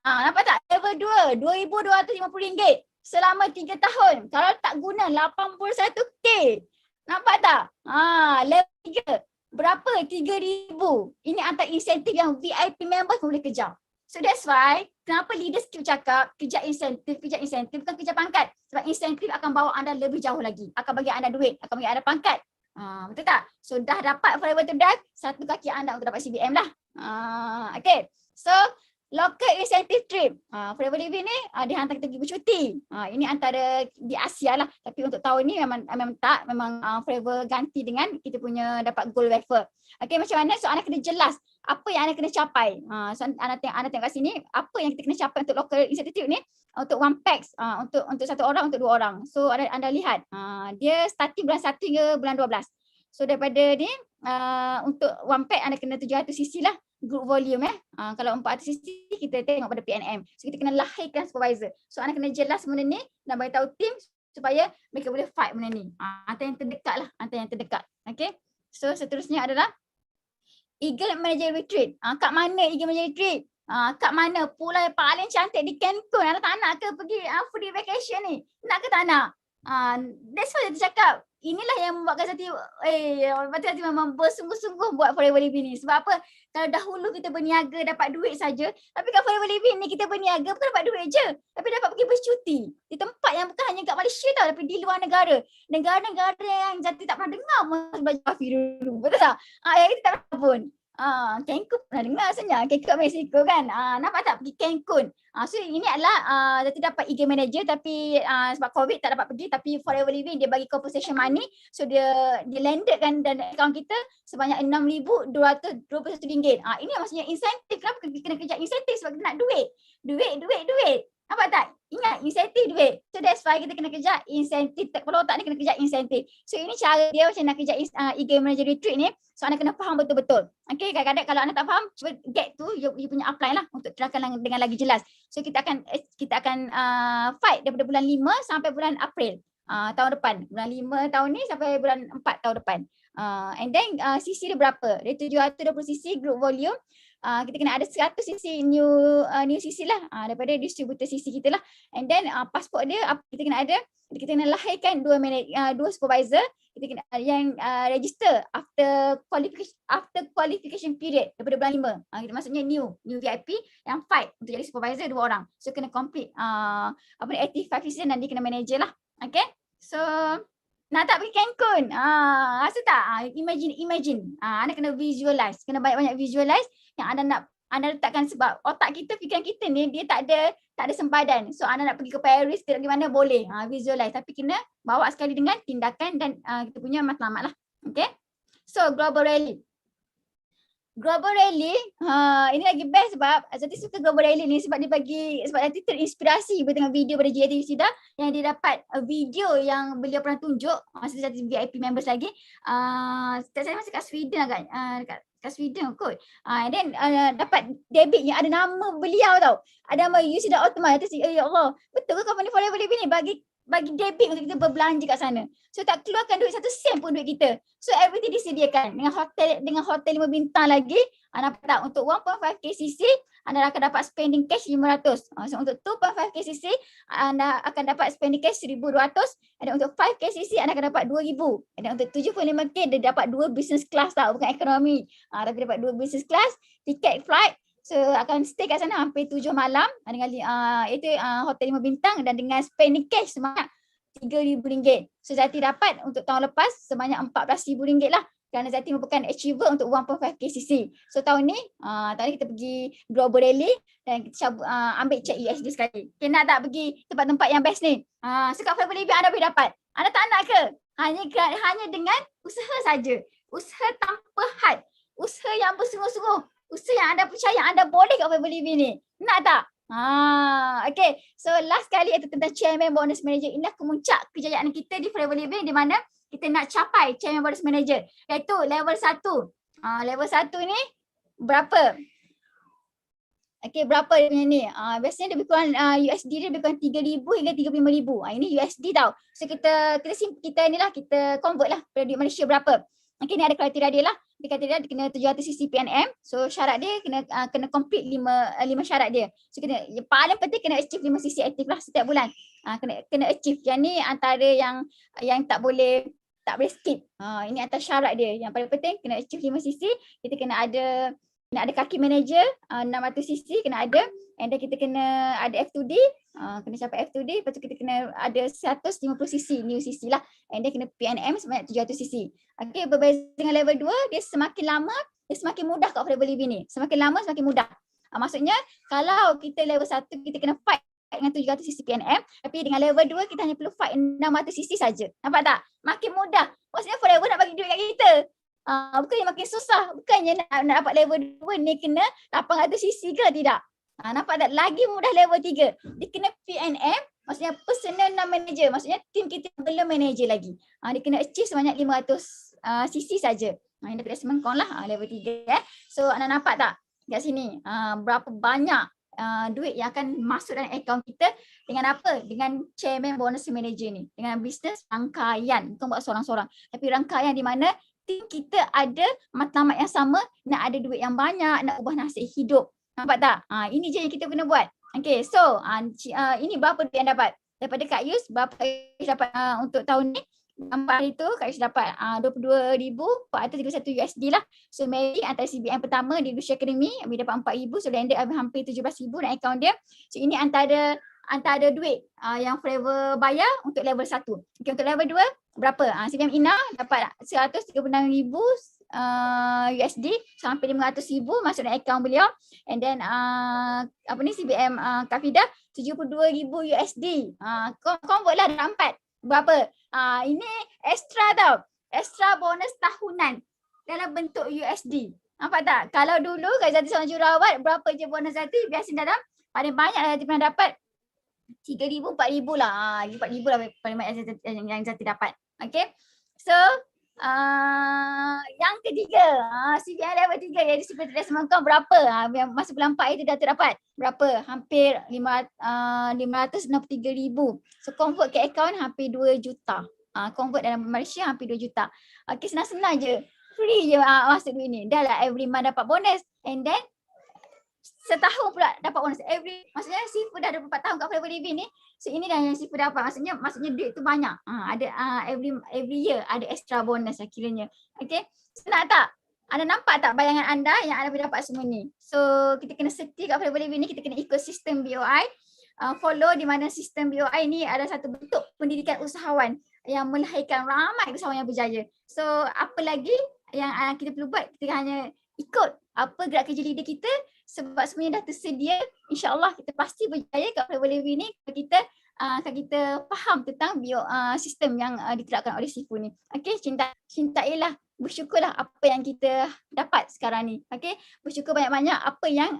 Nampak tak? Level 2, RM2,250 selama 3 tahun. Kalau tak guna 81K. Nampak tak? Level 3. Berapa? 3,000. Ini antara insentif yang VIP members boleh kejar. So that's why kenapa leaders keep cakap kejar insentif bukan kejar pangkat. Sebab insentif akan bawa anda lebih jauh lagi. Akan bagi anda duit, akan bagi anda pangkat. Betul tak? So dah dapat Forever to Drive, satu kaki anda untuk dapat CBM lah. Okay. So local incentive trip. Forever Living ni dihantar kita pergi bercuti. Ini antara di Asia lah. Tapi untuk tahun ni memang Forever ganti dengan kita punya dapat gold wafer. Okay, macam mana? So anda kena jelas apa yang anda kena capai. So anda tengok kat sini apa yang kita kena capai untuk local incentive trip ni. Untuk one packs, untuk satu orang, untuk 2 orang. So anda lihat dia starting bulan 1 hingga bulan 12. So daripada ni untuk one pack anda kena 700cc lah. Group volume kalau 400cc kita tengok pada PNM. So kita kena lahirkan supervisor. So anda kena jelas benda ni dan bagi tahu tim supaya mereka boleh fight benda ni. Antara yang terdekat. Okay. So seterusnya adalah Eagle Manager Retreat. Kat mana Eagle Manager Retreat? Kat mana pulau yang paling cantik di Cancun? Anak tak nak ke pergi free vacation ni? Nak ke tak nak? That's why dia cakap, inilah yang membuatkan Zati, Zati memang bersungguh-sungguh buat Forever Living ni. Sebab apa? Kalau dahulu kita berniaga dapat duit saja, tapi kat Forever Living ni kita berniaga bukan dapat duit je, tapi dapat pergi bercuti di tempat yang bukan hanya kat Malaysia tau, tapi di luar negara. Negara-negara yang Zati tak pernah dengar masa belajar Afi dulu. Betul tak? Yang itu tak pernah pun. Cancun pernah dengar sebenarnya, Cancun Mexico kan. Nampak tak pergi Cancun. So ini adalah Zati dapat e-game manager, tapi sebab COVID tak dapat pergi, tapi Forever Living dia bagi compensation money. So dia landed kan dan akaun kita sebanyak RM6,221. Ini maksudnya insentif. Kenapa kita kena kejar insentif? Sebab kita nak duit. Duit. Nampak tak? Ingat, insentif duit. So that's why kita kena kejar insentif. Kalau tak ni kena kejar insentif. So ini cara dia macam nak kejar e-game manager retreat ni. So anda kena faham betul-betul. Okay, kadang-kadang kalau anda tak faham, cuba get tu you punya upline lah untuk terangkan dengan lagi jelas. So kita akan fight daripada bulan 5 sampai bulan April tahun depan. Bulan 5 tahun ni sampai bulan 4 tahun depan. And then CC dia berapa? Dia 720 CC group volume. Kita kena ada 100 CC new CC lah daripada distributor CC kita lah. And then pasport dia kita kena ada, kita kena lahirkan dua supervisor. Kita kena yang register after qualification period daripada bulan 5. Maksudnya new VIP yang fight untuk jadi supervisor 2 orang. So kena complete active 5 season dan dia kena manager lah. Okay. So nak tak pergi Cancun? Rasa tak? Imagine. Anda kena visualize. Kena banyak-banyak visualize yang anda letakkan, sebab otak kita, fikiran kita ni dia tak ada sempadan. So anda nak pergi ke Paris ke mana boleh visualize, tapi kena bawa sekali dengan tindakan dan kita punya matlamat lah. Okay. So Global Rally ini lagi best sebab Zati suka Global Rally ni sebab Zati terinspirasi dengan video pada JIT Yusida yang dia dapat video yang beliau pernah tunjuk masa Zati VIP members lagi. Saya masih kat Sweden agak, kat Sweden kot. And then dapat debit yang ada nama beliau tau. Ada nama Yusida Ottoman. Ya Allah, betul ke company Forever Living ni bagi debit untuk kita berbelanja kat sana. So tak keluarkan duit 1 sen pun duit kita. So everything disediakan dengan hotel 5 bintang lagi. Nampak tak? Untuk 1.5k CC anda akan dapat spending cash 500. So untuk 2.5k CC anda akan dapat spending cash 1,200. Dan untuk 5k CC anda akan dapat 2,000. Dan untuk 75k dia dapat 2 business class tau, bukan ekonomi. Tapi dapat 2 business class, tiket flight. So akan stay kat sana hampir 7 malam dengan itu hotel 5 bintang dan dengan spending cash sebanyak RM3,000. So Zati dapat untuk tahun lepas sebanyak RM14,000 lah. Kerana Zati merupakan achiever untuk 1.5k CC. So tahun ni kita pergi Global Rally dan kita ambil check USD sekali. Okay, nak tak pergi tempat-tempat yang best ni? So kat Forever Living anda boleh dapat. Anda tak nak ke? Hanya dengan usaha saja. Usaha tanpa had. Usaha yang bersungguh-sungguh. Usaha yang anda percaya anda boleh kat Forever Living ni. Nak tak? Okay. So last kali itu tentang Chairman Bonus Manager. Inilah kemuncak kejayaan kita di Forever Living di mana kita nak capai Chairman Bonus Manager. Iaitu level 1. Level 1 ni berapa? Okay, berapa dia punya ni? Biasanya dia lebih kurang USD dia lebih kurang 3,000 hingga 35,000. Ini USD tau. So kita ni lah, kita convert lah pada duit Malaysia berapa. Okay, ni ada kriteria dia lah. Kriteria dia kena 700 cc PNM. So syarat dia kena complete 5 syarat dia. So yang paling penting kena achieve 5 cc aktif lah setiap bulan. Kena achieve. Yang ni antara yang tak boleh skip. Ini antara syarat dia. Yang paling penting kena achieve 5 cc. Kita kena ada kaki manager 600 cc kena ada. And then kita kena ada F2D, kena capai F2D. Lepas tu kita kena ada 150 cc, new cc lah. And then kena PNM sebanyak 700 cc. Okay, berbeza dengan level 2, dia semakin lama, dia semakin mudah kat Forever Living ni. Semakin lama, semakin mudah. Maksudnya, kalau kita level 1, kita kena fight dengan 700 cc PNM. Tapi dengan level 2, kita hanya perlu fight 600 cc saja. Nampak tak? Makin mudah. Maksudnya Forever nak bagi duit kat kita. Bukannya makin susah. Bukannya nak dapat level 2 ni kena 800 cc ke tidak? Nampak tak? Lagi mudah level 3. Dia kena PNM, maksudnya personal non-manager. Maksudnya tim kita belum manager lagi. Dia kena achieve sebanyak 500 cc saja. Ini dapat assessment count lah level 3. So anda nampak tak kat sini berapa banyak duit yang akan masuk dalam akaun kita dengan apa? Dengan chairman bonus manager ni. Dengan bisnes rangkaian. Bukan buat seorang-seorang. Tapi rangkaian di mana tim kita ada matlamat yang sama, nak ada duit yang banyak, nak ubah nasib hidup. Nampak tak? Ini je yang kita kena buat. Okay, so ini berapa duit yang dapat? Daripada Kak Yus, berapa Kak Yus dapat untuk tahun ni? 4 hari tu Kak Yus dapat 22,431 USD lah. So Mary antara CBM pertama di Lucia Academy, Mary dapat 4,000, so landed hampir 17,000 dalam akaun dia. So ini antara duit yang Forever bayar untuk level 1. Okay, untuk level 2 berapa? CBM Ina dapat 136,000 USD, so hampir 500,000 masuk dalam akaun beliau. And then CBM Kak Fida 72,000 USD. Convert lah dalam 4. Berapa? Ini extra tau. Extra bonus tahunan dalam bentuk USD. Nampak tak? Kalau dulu Kak Zati seorang jururawat, berapa je bonus Zati? Biasa dalam paling banyak Zati pernah dapat 3,000, 4,000 lah. 4,000 lah paling banyak yang Zati dapat. Okay. So yang ketiga, CBM level 3 iaitu Super Trades Mengkong berapa? Yang masa bulan 4 itu dah terdapat berapa? Hampir 563,000. So convert ke akaun hampir 2 juta. Convert dalam Malaysia hampir 2 juta. Okay, senang-senang je. Free je masuk duit ni. Dah lah every month dapat bonus. And then setahun pula dapat bonus. Maksudnya Sifu dah 24 tahun kat Forever Living ni. So ini dah yang Sifu dapat. Maksudnya duit tu banyak. Ada every year ada extra bonus lah kiranya. Okay. Senang tak? Anda nampak tak bayangan anda yang anda boleh dapat semua ni? So kita kena setia kat Forever Living ni. Kita kena ikut sistem BOI. Follow di mana sistem BOI ni ada satu bentuk pendidikan usahawan yang melahirkan ramai usahawan yang berjaya. So apa lagi yang kita perlu buat? Kita hanya ikut apa gerak kerja leader kita, sebab semuanya dah tersedia. InsyaAllah kita pasti berjaya kat Forever Living ni kalau kita faham tentang sistem yang diterapkan oleh Sifu ni. Okay, cintailah, bersyukurlah apa yang kita dapat sekarang ni. Okay, bersyukur banyak-banyak apa yang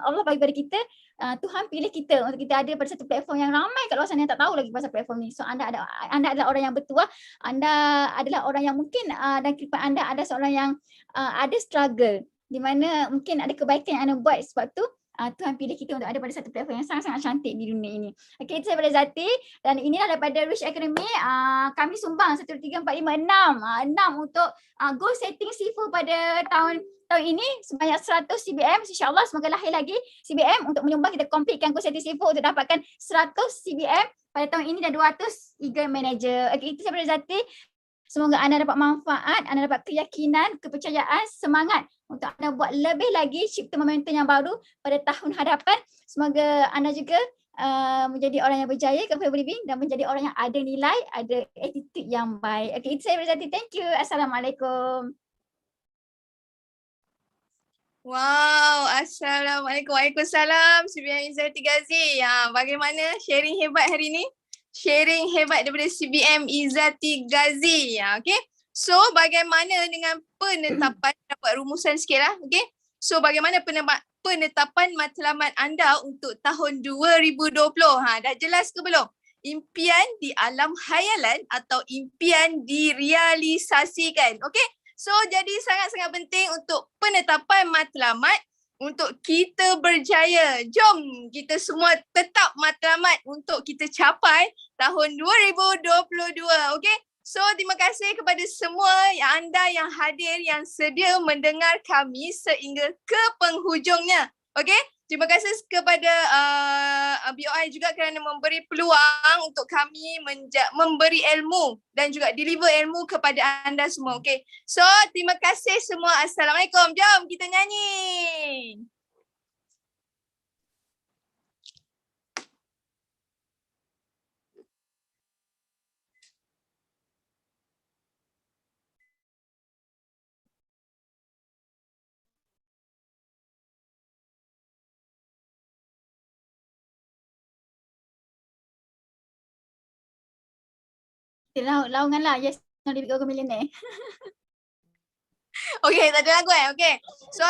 Allah bagi pada kita. Tuhan pilih kita untuk kita ada pada satu platform yang ramai kat luar sana yang tak tahu lagi pasal platform ni. So anda adalah orang yang bertuah. Anda adalah orang yang mungkin dan kehidupan anda ada seorang yang ada struggle, di mana mungkin ada kebaikan yang anda buat, sebab tu Tuhan pilih kita untuk ada pada satu platform yang sangat-sangat cantik di dunia ini. Okay, itu saya daripada Zati dan inilah daripada Rush Academy. Kami sumbang 1, 2, 3, 4, 5, 6 untuk goal setting Sifu pada tahun ini sebanyak 100 CBM. InsyaAllah semoga lahir lagi CBM untuk menyumbang kita completekan goal setting Sifu untuk dapatkan 100 CBM pada tahun ini dan 200 Eagle Manager. Okay, itu saya daripada Zati. Semoga anda dapat manfaat, anda dapat keyakinan, kepercayaan, semangat untuk anda buat lebih lagi, cipta momentum yang baru pada tahun hadapan. Semoga anda juga menjadi orang yang berjaya kat Forever Living dan menjadi orang yang ada nilai, ada attitude yang baik. Okay, itu saya Zati. Thank you. Assalamualaikum. Wow, Assalamualaikum. Waalaikumsalam. CBM Izzati Ghazi. Bagaimana sharing hebat hari ni? Sharing hebat daripada CBM Izzati Ghazi. Okay. So bagaimana dengan penetapan, dapat rumusan sikit lah. Okay. So bagaimana penetapan matlamat anda untuk tahun 2020? Dah jelas ke belum? Impian di alam khayalan atau impian direalisasikan. Okay. So jadi sangat-sangat penting untuk penetapan matlamat untuk kita berjaya. Jom kita semua tetap matlamat untuk kita capai tahun 2022. Okay. So terima kasih kepada semua anda yang hadir yang sedia mendengar kami sehingga ke penghujungnya. Okay. Terima kasih kepada BOI juga kerana memberi peluang untuk kami memberi ilmu dan juga deliver ilmu kepada anda semua. Okay. So terima kasih semua. Assalamualaikum. Jom kita nyanyi. Laungan lah. Yes, no limit go millionaire. Okay, tak ada lagu Okay. So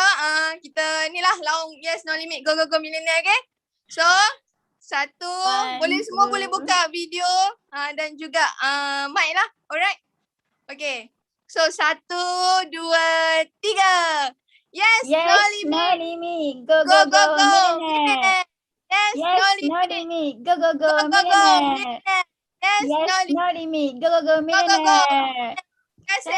kita ni lah laung Yes No Limit Go Go Go Millionaire. Okay. So satu, semua boleh buka video dan juga mic lah. Alright. Okay. So 1, 2, 3. Yes, no limit. No limit. Go go go, millionaire. Yes, no limit. Go go go, millionaire. Yes, no limit. Go go go, millionaire. Terima kasih.